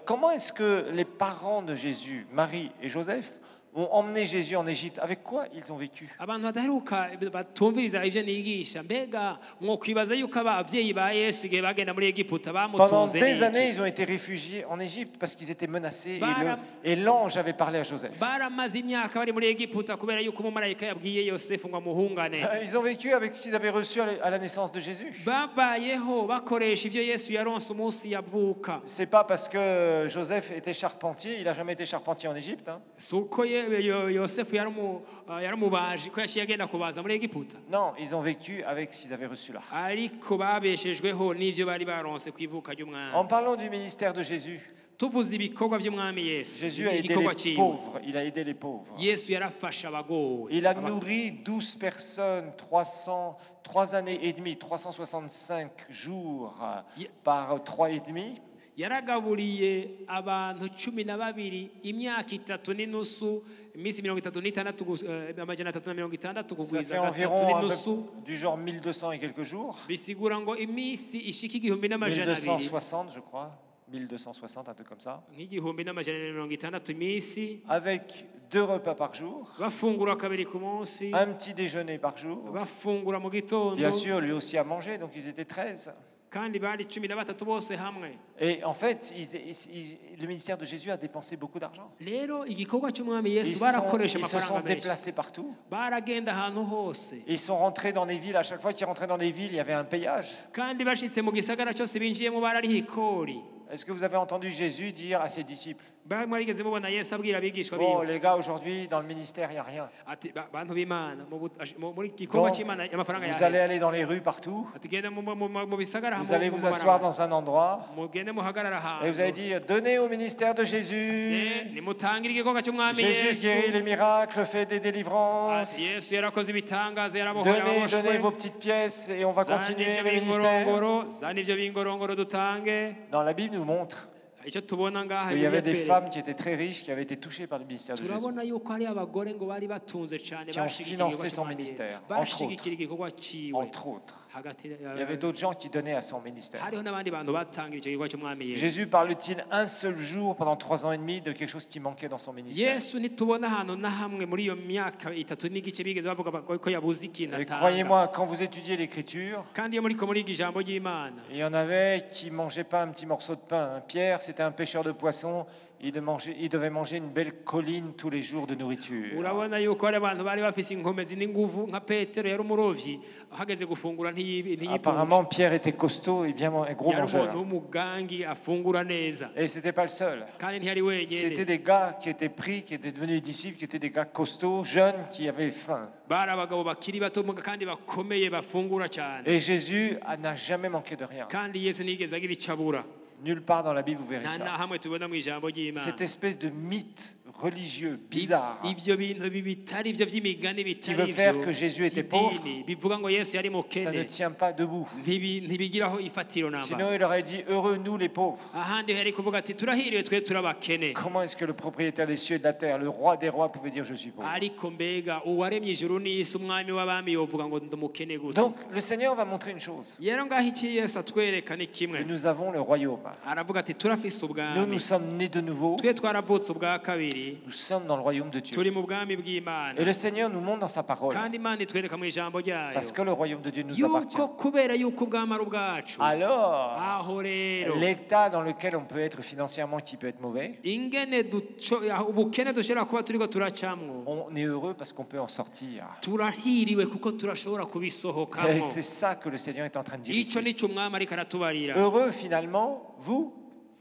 comment est-ce que les parents de Jésus, Marie et Joseph, ont emmené Jésus en Égypte? Avec quoi ils ont vécu?
abantu badaheruka batumviriza ibyo nigisha mbega mwokwibaza yuko abavyeyi ba Yesu igihe bagenda muri Egiputa
Pendant
bamutunze
des années,
iki?
ils ont été réfugiés en Égypte parce qu'ils étaient menacés
Bara-
et l'ange avait parlé à Joseph.
baramaze imyaka bari muri Egiputa kubera yuko umumarayika yabwiye Yosefu ngo amuhungane.
Ils ont vécu avec ce qu'ils avaient reçu à la naissance de Jésus.
Babayeho bakoresha ibyo Yesu yaronse umunsi yavuka.
C'est pas parce que Joseph était charpentier, il a jamais été charpentier en Égypte. Hein.
Suko Yosefu yaramubaje ko yaciye agenda kubaza muri Egiputa.
Non, ils ont vécu avec ce qu'ils avaient reçu là.
Ariko babeshejweho n'ivyo bari baronse kwivuka
En
ry'umwami.
parlant du ministère de Jésus,
Tuvuze ibikorwa by'umwami Yesu.
Jésus a aidé
igikorwa
les
ciwe.
pauvres. Il a aidé les pauvres.
Yesu yarafasha abagowe.
Il a nourri 12 personnes, 3 années et demie, 365 jours par 3 et demi.
Yaragaburiye abantu 12 imyaka 3 n'inusu iminsi 36 amajana 360
Ça
kugwiza
fait
3
environ
n'inusu
du genre 1200 et quelques jours.
bisigura ngo iminsi ishika igihumbi n'amajana 200
1260, je crois. 1260, un truc comme ça.
nk'igihumbi n'amajana 260 iminsi
Avec 2 repas par jour,
bafungura kabiri ku munsi
un petit déjeuner par jour.
bafungura mu gitondo
Bien sûr, lui aussi a mangé, donc ils étaient 13.
kandi bari 13 bose hamwe.
Et en fait, le ministère de Jésus a dépensé beaucoup d'argent.
Rero igikorwa cy'umwami
Ils
Yesu barakoresha
se sont
amafaranga menshi
déplacés partout.
baragenda ahantu hose
Ils sont rentrés dans des villes. À chaque fois qu'ils rentraient dans des villes, il y avait un payage.
kandi bashitse mu gisagara cyose binjiyemo barariha ikori.
Est-ce que vous avez entendu Jésus dire à ses disciples,
Mwarigeze mubona Yesu abwira abigishwa
bon,
biwe
les gars, aujourd'hui, dans le ministère, il n'y a rien.
ati bantu b'Imana muri gikorwa
Donc,
cy'Imana amafaranga
vous allez
yaheze
aller dans les rues partout.
ati genda mu bisagara
Vous allez vous asseoir dans un endroit.
mugende muhagarara
Et vous allez
ahantu
dire, donnez au ministère de Jésus.
nimutangire igikorwa cy'umwami
Jésus
Yesu
guérit les miracles, fait des délivrances.
ati Yesu yarakoze ibitangaza yarabohoye
Donnez vos
ababoshwe
petites pièces et on va
zana
continuer
ivyo
le ministère.
bingorongoro zana ivyo bingorongoro dutange.
Dans la Bible nous montre
icyo tubona ngaha
Il y avait des
biratwereka.
femmes qui étaient très riches, qui avaient été touchées par le ministère de Jésus,
turabona yuko hari abagore ngo bari batunze cyane
qui ont
bashigikira
financé
igikorwa
son
cy'Umwami
ministère,
Yesu.
entre
bashigikira igikorwa ciwe
entre autres.
hagati
Il y avait d'autres gens qui donnaient à son ministère.
hariho n'abandi bantu batangira icyo gikorwa cy'Umwami Yesu.
Jésus parle-t-il un seul jour pendant 3 ans et demi de quelque chose qui manquait dans son ministère?
yesu ntitubona ahantu na hamwe muri iyo myaka 3 n'igice bigeze bavuga ko yabuze ikintu
Et
atanga.
croyez-moi, quand vous étudiez l'Écriture,
kandi iyo muriko muriga ijambo ry'Imana
il y en avait qui ne mangeaient pas un petit morceau de pain. Hein. Pierre, c'était un pêcheur de poissons. Il devait manger une belle colline tous les jours de nourriture.
urabona yuko hari abantu bari bafise inkomezi n'inguvu nka petero yari umurovyi ahageze gufungura
Apparemment, Pierre était costaud et bien un gros
yari umuntu
mangeur.
w'umugangi afungura neza
Et c'était pas le seul.
kandi ntiyari
C'était
wenyene
des gars qui étaient pris, qui étaient devenus disciples, qui étaient des gars costauds, jeunes, qui avaient faim.
bari abagabo bakiri bato kandi bakomeye bafungura cyane
Et Jésus n'a jamais manqué de rien.
kandi yesu ntiyigeze agira icyo abura
Nulle part dans la Bible, vous verrez
nta na
ça.
hamwe tubona mu ijambo ry'Imana.
Cette espèce de mythe religieux bizarre
ivyo bintu bitari ivyo vy'imigani
qui
bitari
veut faire
ivyo
que Jésus était
by'idini,
pauvre,
bivuga ngo yesu yari
ça ne
mukene
tient pas debout.
ntibigiraho ifatiro namba.
Sinon, il aurait dit heureux nous les pauvres.
ahandi hari kuvuga ati turahiriwe twe turabakene.
Comment est-ce que le propriétaire des cieux et de la terre, le roi des rois, pouvait dire je suis pauvre?
ariko mbega uwaremye ijuru n'isi umwami w'abami yovuga ngo ndumukene gute.
Donc, le Seigneur va montrer une chose.
rero ngaho iki yesu atwereka ni
Que
kimwe
nous avons le royaume.
aravuga ati turafise
Nous,
ubwami
nous sommes nés de nouveau.
twe twaravutse ubwa kabiri
Nous sommes dans le royaume de Dieu.
turi mu bwami
Et
bw'Imana
le Seigneur nous montre dans sa parole.
kandi Imana itwereka mu ijambo ryayo
Parce que le royaume de Dieu nous appartient.
yuko kubera yuko ubwami ari ubwacu
Alors,
aho rero
l'état dans lequel on peut être financièrement, qui peut être mauvais,
ingene ubukene dushobora kuba turiko turacamwo
on est heureux parce qu'on peut en sortir.
turahiriwe kuko turashobora
Et
kubisohokamo.
c'est ça que le Seigneur est en train de dire
ico
ici.
nico umwami ariko aratubarira
Heureux finalement, vous,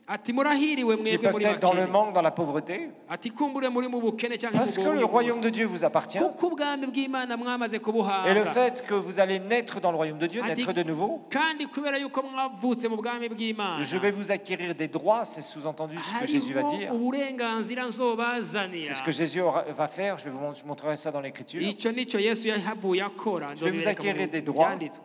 ati murahiriwe
qui
mwebwe
peuvent
muri
être dans le
bakene
manque, dans la pauvreté,
ati kumbure muri mu bukene cyangwa
parce que le royaume de Dieu vous appartient.
kuko ubwami bw'Imana mwamaze
Et le
kubuhabwa
fait que vous allez naître dans le royaume de Dieu,
Ati-
naître de nouveau,
kandi kubera yuko mwavutse mu bwami bw'Imana
je vais vous acquérir des droits, c'est sous-entendu ce que Jésus va
hariho
dire.
uburenganzira nzobazanira.
C'est ce que Jésus va faire, je vous montrerai ça dans l'Écriture.
ico nico yesu yahavuye akora
Je vais vous
nzobibereka mu
acquérir des droits
byanditswe.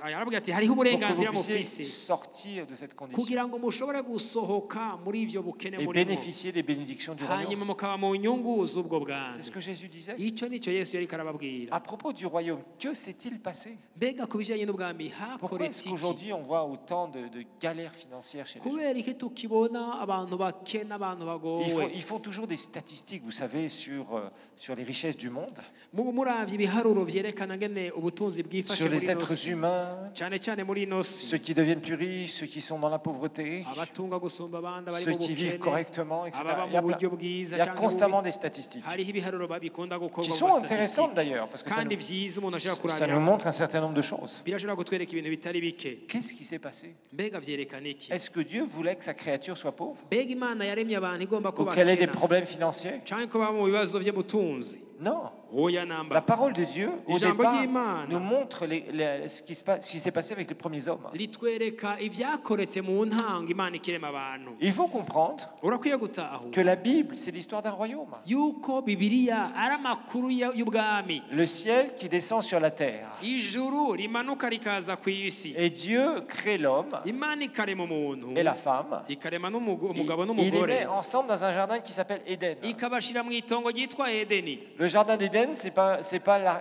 aravuga ati hariho
Pour que vous
uburenganzira
puissiez
mufise
sortir de cette condition
kugira ngo mushobore gusohoka muri ivyo bukene
et
murimo
bénéficier des bénédictions du
hanyuma
royaume.
mukaba mu nyungu z'ubwo
C'est ce
bwandu.
que Jésus disait.
ico nico yesu yariko arababwira.
À propos du royaume, que s'est-il passé?
mbega ku bijanye n'ubwami
Pourquoi
hakoretse
est-ce
iki?
qu'aujourd'hui on voit autant de galères financières chez les gens?
kubera iki tukibona abantu bakena abantu bagowe.
Ils font toujours des statistiques, vous savez, sur les richesses du monde,
muravye ibiharuro vyerekana ngene ubutunzi bwifashe
sur les
muri
êtres
nosi
humains,
cyane cyane muri nosi
ceux qui deviennent plus riches, ceux qui sont dans la pauvreté,
abatunga gusumba abandi bari
ceux
mu
qui vivent
bukene
correctement, etc.
ababa
Il y a,
mu buryo bwiza
il y a
cyangwa
constamment
ububi.
des statistiques
hariho ibiharuro bikunda
qui
gukorwa
sont
mu
intéressantes
statistique
d'ailleurs, parce que
kandi vyiza umuntu ashobora
ça nous
kurabira
montre un certain nombre de choses.
birashobora kutwereka ibintu bitari bike.
Qu'est-ce qui s'est passé?
mbega vyerekana iki?
Est-ce que Dieu voulait que sa créature soit pauvre?
mbega Imana yaremye abantu igomba ko
Ou qu'elle ait des
bakena
problèmes financiers?
canke ko baba mu bibazo vy'ubutunzi?
Non.
oya
La
namba.
parole de Dieu, au
Ijambo
départ,
ry'Imana
nous montre ce qui s'est passé avec les premiers hommes.
litwereka ivyakoretse mu ntango Imana ikirema abantu.
Il faut comprendre
urakwiye gutahura
que la Bible, c'est l'histoire d'un royaume.
yuko bibiliya ari amakuru y'ubwami.
Le ciel qui descend sur la terre.
ijuru rimanuka rikaza ku isi.
Et Dieu crée l'homme
Imana ikarema umuntu
et la femme.
ikarema
Il
umugabo
les
n'umugore
met ensemble dans un jardin qui s'appelle Éden.
ikabashira mu itongo ryitwa Edeni.
Le jardin d'Éden, c'est pas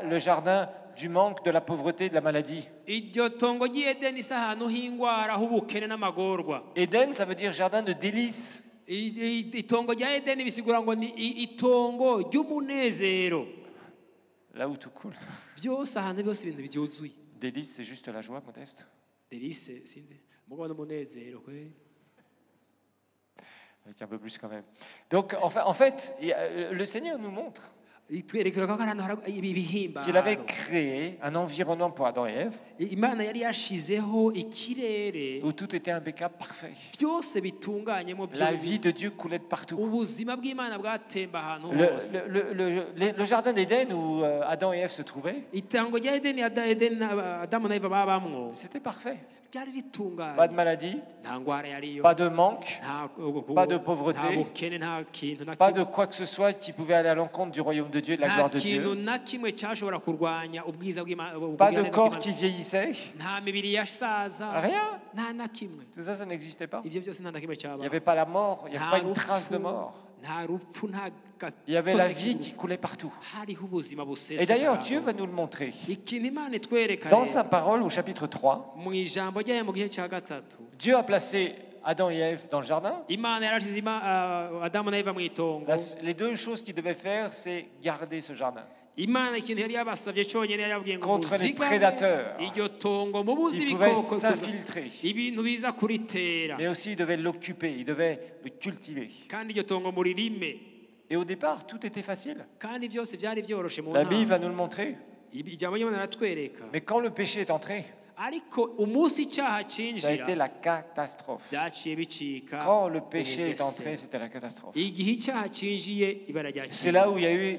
le jardin du manque, de la pauvreté, de la maladie.
iryo tongo ry'Edeni si ahantu h'ingwara h'ubukene n'amagorwa.
Éden, ça veut dire jardin de délices.
itongo rya Edeni bisigura ngo ni itongo ry'umunezero.
Là où tout coule.
byose ahantu byose ibintu byuzuye.
Délices, c'est juste la joie modeste.
delice sinzi mugabo n'umunezero kwe.
Avec un peu plus quand même. Donc, en fait, le Seigneur nous montre
itwerekera ko ahantu hari ibihimbaro.
qu'il avait créé un environnement pour Adam et Ève
Imana yari yashizeho ikirere
où tout était impeccable, parfait.
byose bitunganyemo
La vie de Dieu coulait de partout.
ubuzima bw'Imana bwatemba ahantu hose.
Le jardin d'Éden où Adam et Ève se trouvaient,
itongo rya Edeni Adamu na Eva babamwo
c'était parfait.
ryari
pas de
ritunganye
maladie,
nta ngwara yariyo
pas de manque, pas de
nta
pauvreté,
bukene nta kintu na
pas
kimwe
de quoi que ce soit qui pouvait aller à l'encontre du royaume de Dieu et de la
nta
gloire de
kintu
Dieu.
na kimwe cyashobora kurwanya ubwiza
Pas de
bw'Imana
corps qui vieillissait,
nta mibiri yasaza
rien.
nta na kimwe
Tout ça, ça n'existait pas.
ivyo byose nta na kimwe
Il n'y
cyaba
avait pas la mort, il n'y avait pas une trace de
rupfu
mort.
nta rupfu nta
Il y avait la
gatose
vie
k'urupfu.
qui coulait partout.
hariho ubuzima
Et d'ailleurs,
buseseka
Dieu va nous le montrer.
ikintu imana itwereka
Dans
rero,
sa parole, au chapitre 3,
mu ijambo ryayo mu gihe cya gatatu
Dieu a placé Adam et Ève dans le jardin.
imana yarashize adamu na eva mu itongo
Les deux choses qu'ils devaient faire, c'est garder ce jardin
imana ikintu yari yabasabye cyonyine yari yababwiye ngo
contre les
muzigame
prédateurs
iryo tongo mubuze
qui pouvaient
ibikoko
s'infiltrer.
ibintu biza kuritera
Mais aussi, ils devaient l'occuper, ils devaient le cultiver.
kandi iryo tongo muririme
Et au départ, tout était facile.
kandi byose byari byoroshe mu
La Bible
ntango
va nous le montrer.
ijambo ry'imana riratwereka
Mais quand le péché est entré,
ariko umunsi icyaha
ça a été
cinjira
la catastrophe.
byaciye bicika
Quand le péché est
ubugese.
entré, c'était la catastrophe.
igihe icyaha cinjiye ibara
C'est
ryakira
là où il y a eu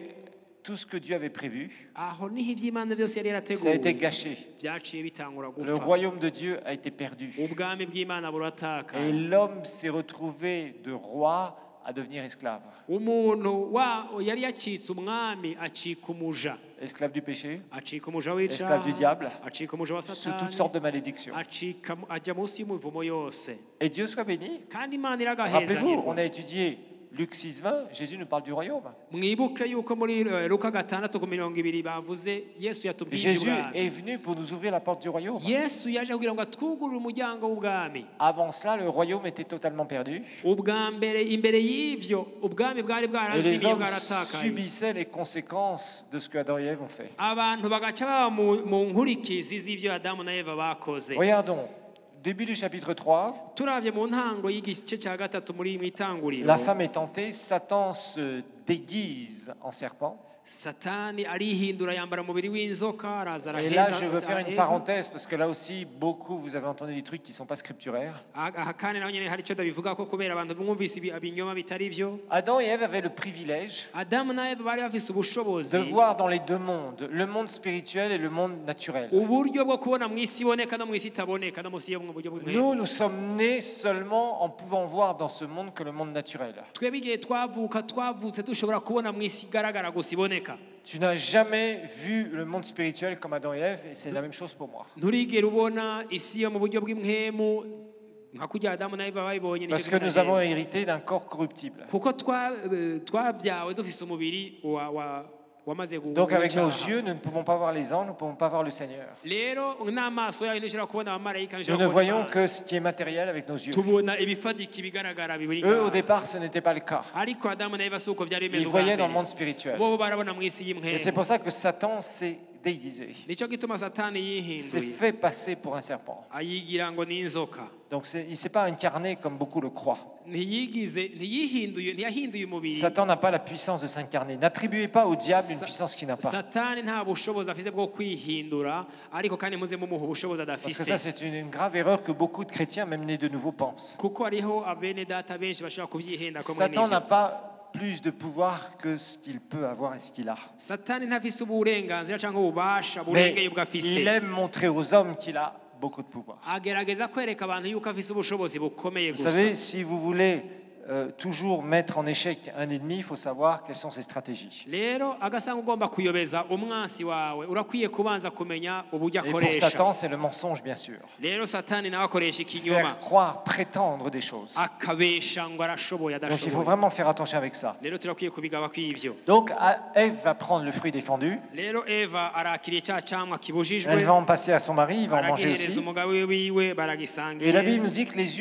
tout ce que Dieu avait prévu.
aho niho iby'imana byose yari
Ça a été
yarateguwe
gâché.
byaciye bitangura
Le
gupfa
royaume de Dieu a été perdu.
ubwami bw'imana burataka
Et l'homme s'est retrouvé de roi à devenir esclave.
umuntu yari yacitse umwami acika umuja
Esclave du péché,
acika umuja
Esclave du diable,
acika umuja wa
sous
satani
toutes sortes de malédictions.
ajya munsi y'umuvumo yose
Et Dieu soit béni.
kandi imana iragaheza
Rappelez-vous, on a étudié Luc 6,20, Jésus nous parle du royaume.
mwibuke yuko muri luka 6:20 bavuze yesu yatubwiye
Jésus
iby'ubwami
est venu pour nous ouvrir la porte du royaume.
yesu yaje kugira ngo atwugurure umuryango w'ubwami
Avant cela, le royaume était totalement perdu.
ubwa mbere imbere y'ivyo ubwami bwari
Et les
bwarazimiye
hommes
bwaratakaye
subissaient les conséquences de ce que Adam et Ève ont fait.
abantu bagaca baba mu nkurikizi z'ivyo adamu na eva bakoze
Regardons, début du chapitre 3,
turavye mu ntango y'igice cya gatatu muri mu itanguriro
la femme est tentée, Satan se déguise en serpent.
satani arihindura yambara umubiri w'inzoka araza
Et là,
arahenda
je veux faire une
Eva.
parenthèse parce que là aussi, beaucoup, vous avez entendu des trucs qui ne sont pas scripturaires.
aha kandi naho nyene hari icyo ndabivuga ko kubera abantu mwumvise ibinyoma bitari byo
Adam et Ève avaient le privilège
adamu na eva bari bafise ubushobozi
de voir dans les deux mondes, le monde spirituel et le monde naturel.
uburyo bwo kubona mu isi iboneka no mu isi itaboneka no mu isi yo mu buryo bw'imwe
Nous sommes nés seulement en pouvant voir dans ce monde que le monde naturel.
twebwe igihe twavutse dushobora kubona mu isi igaragara gusa iboneka
Tu n'as jamais vu le monde spirituel comme Adam et Ève, et c'est la même chose pour moi.
nturigera ubona isi yo mu buryo bw'imwemu nka kurya adamu na eva babibonye
Parce que nous avons hérité d'un corps corruptible.
kuko twabyawe dufise umubiri wamaze
Donc avec nos
gucyaha.
yeux, nous ne pouvons pas voir les anges, nous ne pouvons pas voir le Seigneur.
rero n'amaso yayo ntushobora kubona abamarayika
Nous
ntushobora
ne
kubona
voyons
Imana.
que ce qui est matériel avec nos yeux.
tubona ibifatika ibigaragara bibiri
Eux, au
ngaho.
départ, ce n'était pas le cas.
ariko adamu na eva si uko byari bimeze
Ils
ubwa
voyaient dans le
mbere.
monde spirituel.
bo barabona mu isi
Et c'est
y'imwemu
pour ça que Satan s'est déguisé.
nicyo gituma satani
Il s'est
yihinduye
fait passer pour un serpent.
ayigira ngo ni inzoka
Donc il ne s'est pas incarné comme beaucoup le croient.
ntiyahinduye umubiri
Satan n'a pas la puissance de s'incarner. N'attribuez pas au diable une puissance qu'il n'a pas.
satani nta bushobozi afise bwo kwihindura ariko kandi muze mumuha ubushobozi
Parce que
adafise
ça, c'est une grave erreur que beaucoup de chrétiens, même nés de nouveau, pensent.
kuko hariho abene data benshi bashobora kubyihenda ko muri
Satan n'a
nivyo
pas plus de pouvoir que ce qu'il peut avoir et ce qu'il a.
satani ntafise uburenganzira cyangwa ububasha
Mais
burengeye ubwo afise
il aime montrer aux hommes qu'il a beaucoup de pouvoir.
agerageza kwereka abantu yuko afise ubushobozi bukomeye
Vous
gusa
savez, si vous voulez toujours mettre en échec un ennemi, il faut savoir quelles sont ses stratégies.
rero agasanga ugomba kuyobeza umwansi wawe urakwiye kubanza kumenya uburyo
Et pour
akoresha
Satan, c'est le mensonge, bien sûr.
rero satani nawe akoresha ikinyoma
Faire croire, prétendre des choses.
akabesha ngo arashoboye
Donc il faut
adashoboye
vraiment faire attention avec ça.
rero turakwiye kubigaba kw'ivyo
Donc Ève va prendre le fruit défendu.
rero eva arakiriye cya cyamwa kibujijwe
Elle va en passer à son mari, il va en manger
aragihereza
aussi.
umugabo wiwe
Et
baragisangiye
la Bible nous dit que les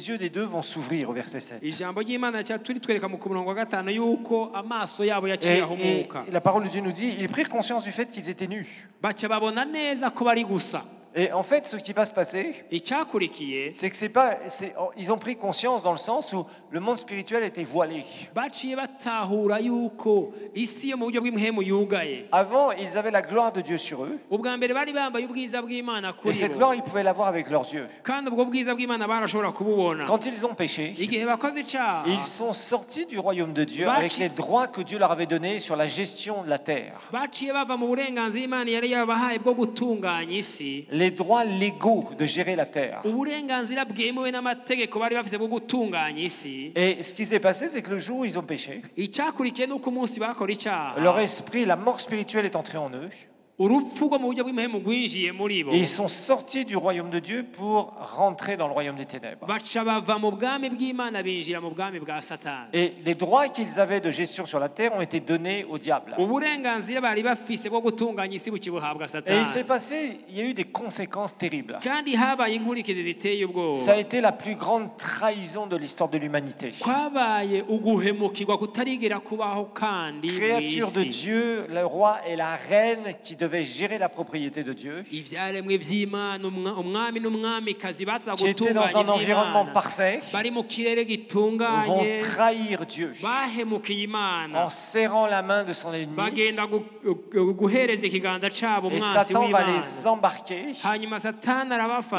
yeux des deux vont s'ouvrir au verset 7.
ijambo ry'imana turi twereka mu murongo wa 5 yuko amaso yabo yaciye
Et
ahumuka
la parole de Dieu nous dit, ils prirent conscience du fait qu'ils étaient nus.
baca babona neza ko bari gusa
Et en fait, ce qui va se passer,
icyakurikiye
c'est que ils ont pris conscience dans le sens où le monde spirituel était voilé.
baciye batahura yuko isi yo mu buryo bw'imhemu yugaye
Avant, ils avaient la gloire de Dieu sur eux.
ubwa mbere bari bambaye ubwiza bw'imana
Et
kuri
cette
bo
gloire, ils pouvaient l'avoir avec leurs yeux.
kandi ubwo bwiza bw'imana barashobora kububona
Quand ils ont péché,
igihe bakoze icyaha
ils sont sortis du royaume de Dieu avec les droits que Dieu leur avait donnés sur la gestion de la terre.
baciye bava mu burenganzira imana yari yabahaye bwo gutunganya isi
les droits légaux de gérer la terre.
uburenganzira bwemewe n'amategeko bari bafise bwo gutunganya isi.
Et ce qui s'est passé, c'est que le jour où ils ont péché,
Icyakurikiye nuko umunsi bakora icyaha
leur esprit, la mort spirituelle est entrée en eux.
urupfu rwo mu buryo bw'imhemu rwinjiye muri bo
Et ils sont sortis du royaume de Dieu pour rentrer dans le royaume des ténèbres.
baca bava mu bwami bw'Imana binjira mu bwami bwa Satani.
Et les droits qu'ils avaient de gestion sur la terre ont été donnés au diable.
uburenganzira bari bafise bwo gutunganya isi bukibuhabwa
Et il s'est
Satani,
passé, il y a eu des conséquences terribles.
kandi habaye inkurikizi ziteye ubwoba.
Ça a été la plus grande trahison de l'histoire de l'humanité.
kwabaye uguhemukirwa kutarigera kubaho kandi
Créature de
mw'isi.
Dieu, le roi et la reine qui devaient gérer la propriété de Dieu,
ivyaremwe vy'Imana umwami n'umwamikazi baza
qui étaient dans un
gutunganya
environnement
ivy'Imana
parfait,
bari mu kirere
vont
gitunganye
trahir Dieu
bahemukiye Imana
en serrant la main de son ennemi.
bagenda guhereza ikiganza cabo
Et
umwasi
Satan va
w'Imana
les embarquer.
hanyuma Satani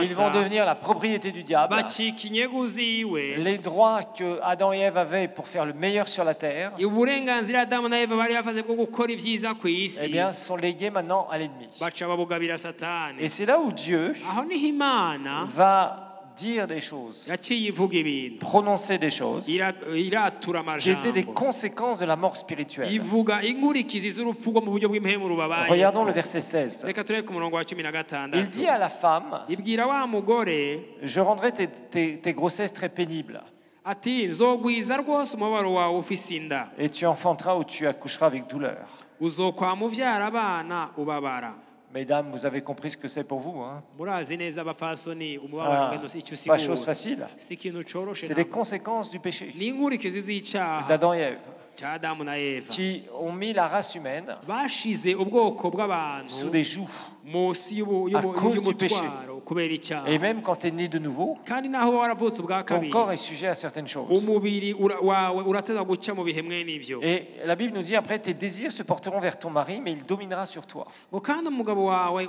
Ils vont
arabafata
devenir la propriété du diable.
bacika inyegu ziwe.
Les droits que Adam et Ève avaient pour faire le meilleur sur la terre,
uburenganzira Adamu na Eva bari bafase bwo gukora ivyiza ku
eh
isi
bien, sont légués maintenant à l'ennemi.
baca babugabira Satani.
Et c'est là où Dieu
aho niho Imana
va dire des choses,
yaciye ivuga ibintu
prononcer des choses
iratura
qui étaient des
amajambo
conséquences de la mort spirituelle.
ivuga inkurikizi z'urupfu rwo mu buryo bw'imhemu rubabaye.
Regardons le verset 16.
reka turebe ku murongo wa
Il
16.
dit à la femme,
ibwira wa mugore
je rendrai tes grossesses très pénibles,
ati nzogwiza rwose umubabaro wawe ufise inda
et tu enfanteras ou tu accoucheras avec douleur.
uzokwama uvyara abana ubabara.
Mesdames, vous avez compris ce que c'est pour vous, hein?
murazi neza abapfasoni umubabaro ngendo si icyo
C'est pas chose
usigura
facile.
si ikintu coroshe
C'est des conséquences du péché
ni inkurikizi z'icaha
d'Adam et Ève,
cya Adamu na Eva
qui ont mis la race humaine
bashize ubwoko bw'abantu
sous des jougs.
munsi
À cause du péché.
y'umutwaro kubera icyaha.
Et même quand tu es né de nouveau,
kandi naho waravutse ubwa
ton
kabiri
corps est sujet à certaines choses.
umubiri wawe urateza guca mu bihe mwene ivyo.
Et la Bible nous dit après, tes désirs se porteront vers ton mari, mais il dominera sur toi.
ngo kandi umugabo wawe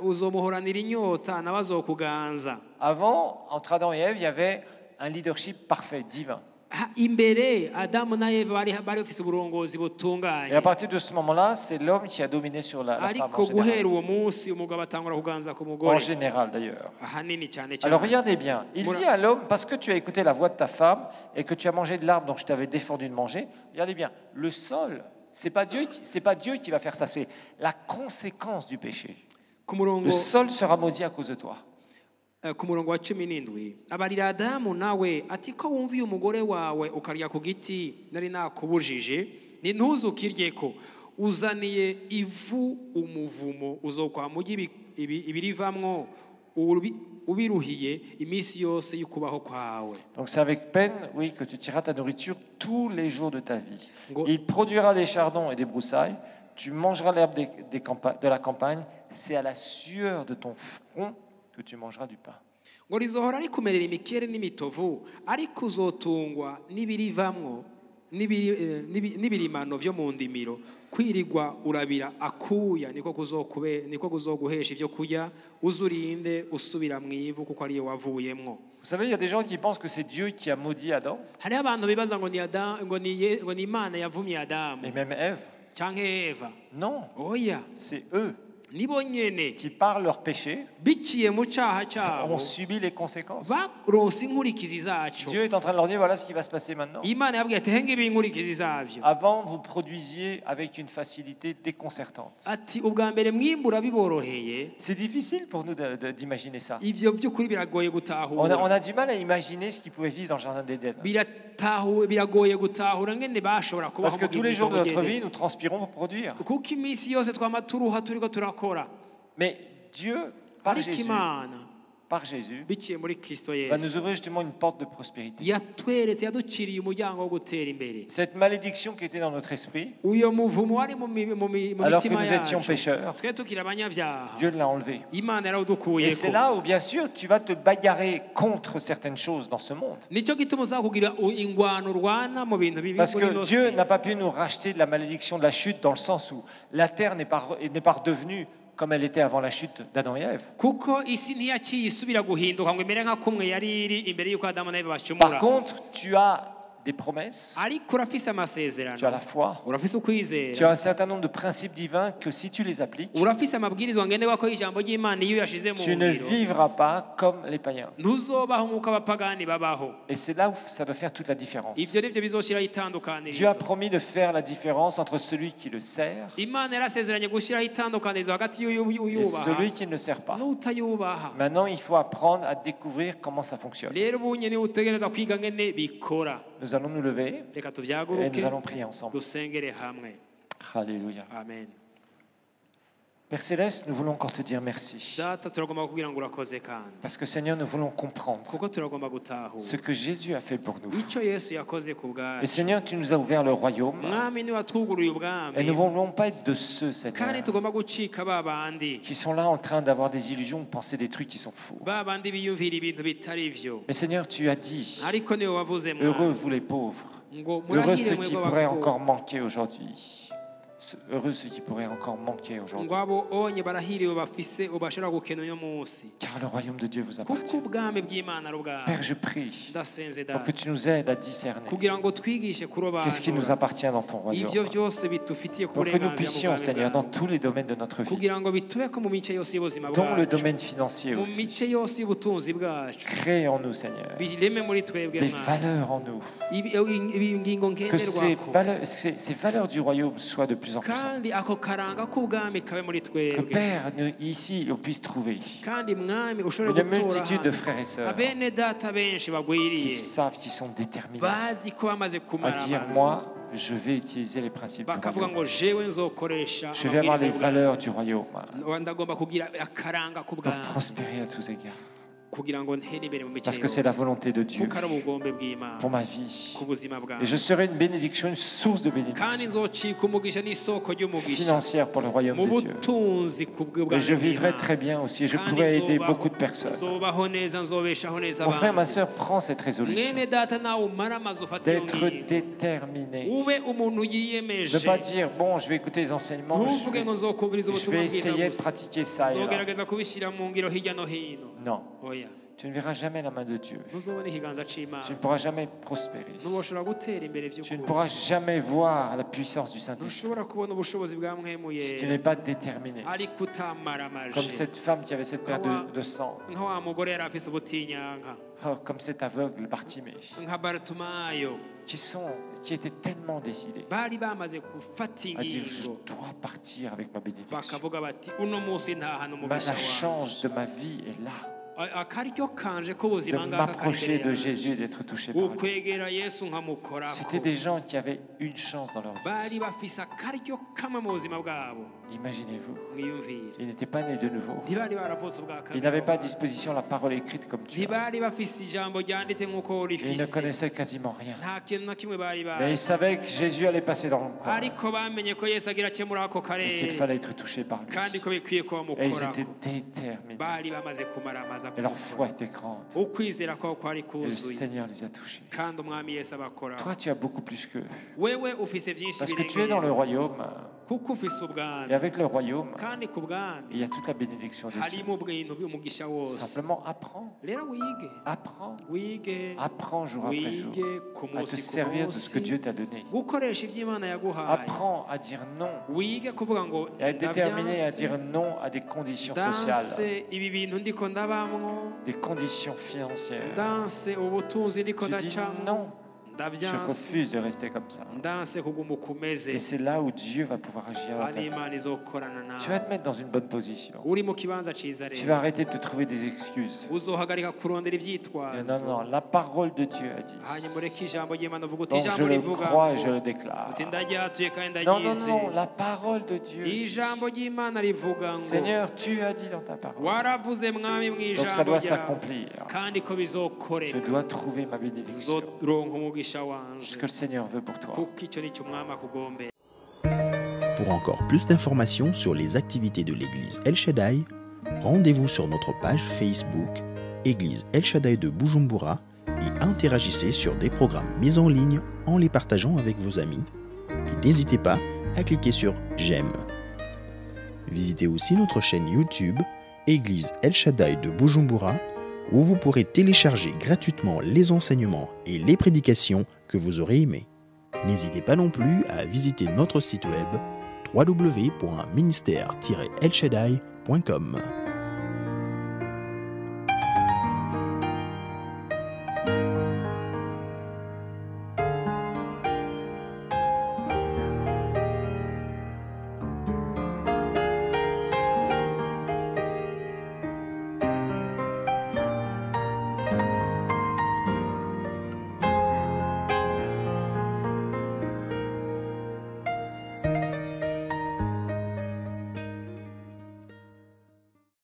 uzomuhoranira inyota nawe azokuganza.
Avant, entre Adam et Ève, il y avait un leadership parfait, divin.
imbere Adamu na Eva bari bafise uburongozi
Et
butunganye,
à partir de ce moment-là, c'est l'homme qui a dominé sur la femme
ariko
en général.
guhera uwo munsi umugabo atangura kuganza ku
En
mugore
général d'ailleurs.
ahanini cyane
Alors
cyane.
regardez bien, il dit à l'homme, parce que tu as écouté la voix de ta femme et que tu as mangé de l'arbre dont je t'avais défendu de manger, regardez bien, le sol, c'est pas Dieu qui va faire ça, c'est la conséquence du péché.
ku murongo
Le sol sera maudit à cause de toi.
ku murongo wa 17 abarira Adamu nawe ati ko wumviye umugore wawe ukarya ku giti nari nakubujije ni ntuzukiryeko uzaniye ivu umuvumo uzokwamugira ibirivamwo ubiruhiye iminsi yose y'ukubaho kwawe.
Donc c'est avec peine, oui, que tu tireras ta nourriture tous les jours de ta vie.
Go-
Il produira des chardons et des broussailles, tu mangeras l'herbe de la campagne, c'est à la sueur de ton front que tu mangeras du pain.
ngo rizohora rikumerera imikere n'imitovu ariko uzotungwa n'ibirivamwo n'ibirimano vyo mu ndimiro kwirigwa urabira akuya niko kuzoguhesha ivyo kurya uzurinde usubira mu ivu kuko ariyo wavuyemwo.
Vous savez, il y a des gens qui pensent que c'est Dieu qui a maudit Adam
hariho abantu bibaza ngo ni Imana yavumye Adamu
et même Ève.
canke Eva.
Non,
oya
c'est eux
nibo nyene
qui, par leur péché,
biciye mu caha cabo
ont subi les conséquences.
baronse inkurikizi zaco.
Dieu est en train de leur dire, voilà ce qui va se passer maintenant.
Imana yabwiye ati henga ibi inkurikizi zavyo
Avant, vous produisiez avec une facilité déconcertante.
ati ubwa mbere mwimbura biboroheye.
C'est difficile pour nous d'imaginer ça.
Ivyo by'ukuri biragoye
On
gutahura
a du mal à imaginer ce qu'ils pouvaient vivre dans le jardin d'Éden.
biragoye gutahura ngene bashobora
Parce
kubaho
que
mu
tous les
gihe
jours de notre
cy'ubugeni.
vie, nous transpirons pour produire.
kuko iminsi yose twama turuha turiko turakora.
Mais Dieu, par
ariko
Jésus,
Imana biciye muri Kristo
va nous
Yesu
ouvrir justement une porte de prospérité.
yatweretse yaduciriye umuryango wo gutera imbere.
Cette malédiction qui était dans notre esprit,
uyo muvumo wari mu
alors que
mitima
nous étions
yacu
pécheurs,
twe tukiri abanyabyaha
Dieu l'a enlevé.
Imana
Et
yarawudukuyeko.
c'est là où, bien sûr, tu vas te bagarrer contre certaines choses dans ce monde.
nicyo gituma uzakugira ingwano urwana mu bintu bibi
Parce
muri
que
ino
Dieu
si.
n'a pas pu nous racheter de la malédiction de la chute dans le sens où la terre n'est pas redevenue comme elle était avant la chute d'Adam et Ève.
kuko isi ntiyaciye isubira guhinduka ngo imere nka kumwe yari iri imbere y'uko Adamu na Eva
Par
bacumura.
contre, tu as des promesses,
ariko urafise
tu as
amasezerano
la foi,
urafise
tu as
ukwizera
un certain nombre de principes divins que si tu les appliques,
urafise amabwirizwa ngenderwako y'ijambo ry'Imana iyo uyashize mu
tu ne
ngiro
vivras pas comme les païens.
ntuzobaho nk'uko abapagani babaho.
Et c'est là où ça doit faire toute la différence.
Ivyo nivyo bizoshiraho
Dieu a
itandukanirizo.
promis de faire la différence entre celui qui le sert
Imana yarasezeranye gushiraho itandukanirizo hagati
et
y'uyubaha
celui qui ne le sert pas.
n'utayubaha.
Maintenant, il faut apprendre à découvrir comment ça fonctionne.
Rero ubunye niwe utegereza kwiga ngene bikora.
Nous allons nous lever
Reka
et
tuvyaguruke
nous allons prier ensemble.
dusengere hamwe.
Alléluia.
Amen.
Père Céleste, nous voulons encore te dire merci.
Data turagomba kugira ngo urakoze kandi
Parce que Seigneur, nous voulons comprendre
kuko turagomba gutahura
ce que Jésus a fait pour nous.
icyo Yesu yakoze ku
Et
bwacu.
Seigneur, tu nous as ouvert le royaume.
Mwami niwe watwuguruye
Et
ubwami
nous ne voulons pas être de ceux,
kandi
Seigneur,
tugomba gucika ba bandi
qui sont là en train d'avoir des illusions, de penser des trucs qui sont faux.
ba bandi biyumvira ibintu bitari byo.
Mais Seigneur, tu as dit,
Ariko niwe wavuze
heureux
mwami
vous les pauvres,
ngo
heureux
murahire
ceux
mwebwe
qui pourraient
abakuru.
encore manquer aujourd'hui. Heureux ceux qui pourraient encore manquer aujourd'hui.
ngo abo onye barahiriwe bafise ubashobora gukena uyu munsi
Car le royaume de Dieu vous
kuko
appartient.
ubwami bw'Imana ari ubwawe.
Père, je prie
Ndasenze
pour que
data
tu nous aides à discerner
kugira ngo twigishe
qu'est-ce qui nous
kurobanura
appartient dans ton royaume.
ivyo byose bitufitiye
Pour que nous
kuburenganzira
puissions,
mu
Seigneur, dans
bwami
tous les domaines de notre vie,
kugira ngo bitubeko mu mice yose y'ubuzima
dont le
bwacu
domaine financier
mu
aussi.
mice yose y'ubutunzi bwacu
Crée en nous, Seigneur,
bireme muri twebwe
des
mwami
valeurs en nous.
ingingo
Que
ngenderwako
ces valeurs du royaume soient de plus en plus.
kandi ako karanga k'ubwami kabe muri
Que
twebwe
Père, nous, ici, on puisse trouver
kandi mwami ushobore
une
gutora
multitude de
hano
frères et sœurs
abene data benshi
qui
bagwiriye
savent, qui sont déterminés
bazi ko bamaze
à
kumara
dire,
amazi
moi, je vais utiliser les principes du
bakavuga
royaume.
ngo jewe nzokoresha
Je vais avoir les
amabwiriza
valeurs du royaume
y'ubwami. Ndagomba kugira akaranga
pour
k'ubwami
prospérer à tous égards.
kugira ngo ntere imbere mu mice
Parce que c'est la
yose
volonté de Dieu
kuko ari ubugombe bw'Imana
pour ma vie.
ku buzima
Et
bwawe
je serai une bénédiction, une source de
kandi
bénédiction
nzocika umugisha n'isoko ry'umugisha
financière pour le royaume
mu
de Dieu.
butunzi ku bw'ubwami
Et je vivrai
bw'Imana.
très bien aussi. Je
Kandi
pourrai aider
nzobaho-
beaucoup de personnes.
nzobaho neza nzobeshaho neza
Mon frère, ma
abandi
sœur, prends cette résolution
mwene data nawe umara amazi ufata iyo
d'être
ngingo
déterminé.
ube umuntu
Ne
yiyemeje
pas dire, bon, je vais écouter les enseignements,
ntuvuge ngo nzokumviriza
je
ubutumwa
vais
bwiza
essayer de
gusa
pratiquer ça et là.
nzogerageza kubishyira mu ngiro hirya no hino
Non,
oya
tu ne verras jamais la main de Dieu.
ntuzobona ikiganza c'Imana
Tu ne pourras jamais prospérer.
ntuboshobora gutera imbere
Tu ne
by'ukuri
pourras jamais voir la puissance du Saint-Esprit
ntushobora kubona ubushobozi bwa mwemu
si tu
yera
n'es pas déterminé.
ariko utamara
Comme
amaje
cette femme qui avait cette perte de sang,
nka wa mugore yari afise ubutinyanka
comme cet aveugle Bartimée,
nka baritumayo
qui étaient tellement décidés
bari bamaze gufata
à dire, je
ingingo
dois partir avec ma bénédiction.
bakavuga bati uno munsi ntahana
La
umugisha wawe
chance de ma vie est là,
akaryo kanje
de
k'ubuzima ngaka kari
m'approcher
imbere
de
yanjye.
Jésus et d'être touché par lui.
ukwegera yesu nkamukorako
C'était des gens qui avaient une chance dans leur vie.
bari bafise akaryo kamwe mu buzima bwabo
Imaginez-vous,
mwiyumvire
ils n'étaient pas nés de nouveau.
ntibari baravutse ubwa
Ils
kabiri
n'avaient pas à disposition la parole écrite comme tu as.
ntibari bafise ijambo ryanditse nk'uko
Ils ne
urifise
connaissaient quasiment rien.
nta kintu na kimwe bari
Mais ils
bazi
savaient que Jésus allait passer dans le coin
ariko bamenye ko yesu agira ake muri ako
et qu'il
karere
fallait être touché par lui.
kandi ko bikwiye ko
Et ils
bamukorako
étaient déterminés.
bari bamaze kumara amazi
Et leur foi était grande.
ukwizera kwabo kwari
Et le
kuzuye
Seigneur les a touchés.
kandi umwami yesu abakora
Toi, tu as beaucoup plus qu'eux.
wewe ufise byinshi
Parce que tu es dans le royaume.
kuko ufise
Et
ubwami
avec le royaume,
kandi ku bwami
il y a toute la bénédiction de Dieu.
harimo ubwintu bw'umugisha wose
Simplement apprends.
rero wige
Apprends.
wige
Apprends jour après jour
wige ku
à te
munsi ku
servir de ce que
munsi
Dieu t'a donné.
gukoresha ibyo Imana yaguhaye
Apprends à dire non
wige kuvuga ngo
et à être déterminé à
ndabyanse,
dire non à des conditions
danse
sociales,
ibi bintu ndiko ndabamwo
des conditions financières.
danse ubutunzi ndiko
Tu dis
ndacamwo
non, je
ndabyanse
refuse de rester comme ça.
danse kuguma ukomeze
Et c'est là où Dieu va pouvoir agir dans ta
ari
vie.
Imana izokorana
Tu
nawe
vas te mettre dans une bonne position.
uri mu kibanza ciza
Tu
rero
vas arrêter de te trouver des excuses.
uzohagarika kurondera
Et
ivyitwazo
non, non, la parole de Dieu a dit.
hanyuma ureke ijambo ry'Imana uvuga uti
Donc je
ijambo
le
rivuga
crois et
ngo
je le déclare.
uti ndaryatuye kandi
Non, non,
ndagize
non, la parole de Dieu. dit,
ijambo ry'Imana rivuga ngo
Seigneur, tu as dit dans ta parole.
waravuze mwami mu
Donc ça
ijambo
doit
ryawe
s'accomplir.
kandi ko
Je
bizokoreka
dois trouver ma bénédiction.
nzoronka umugisha wanje
Ce que le Seigneur veut pour toi.
kuko icyo nicyo umwami akugombera.
Pour encore plus d'informations sur les activités de l'église El Shaddai, rendez-vous sur notre page Facebook Église El Shaddai de Bujumbura et interagissez sur des programmes mis en ligne en les partageant avec vos amis. Et n'hésitez pas à cliquer sur J'aime. Visitez aussi notre chaîne YouTube Église El Shaddai de Bujumbura où vous pourrez télécharger gratuitement les enseignements et les prédications que vous aurez aimés. N'hésitez pas non plus à visiter notre site web www.ministère-elshadai.com.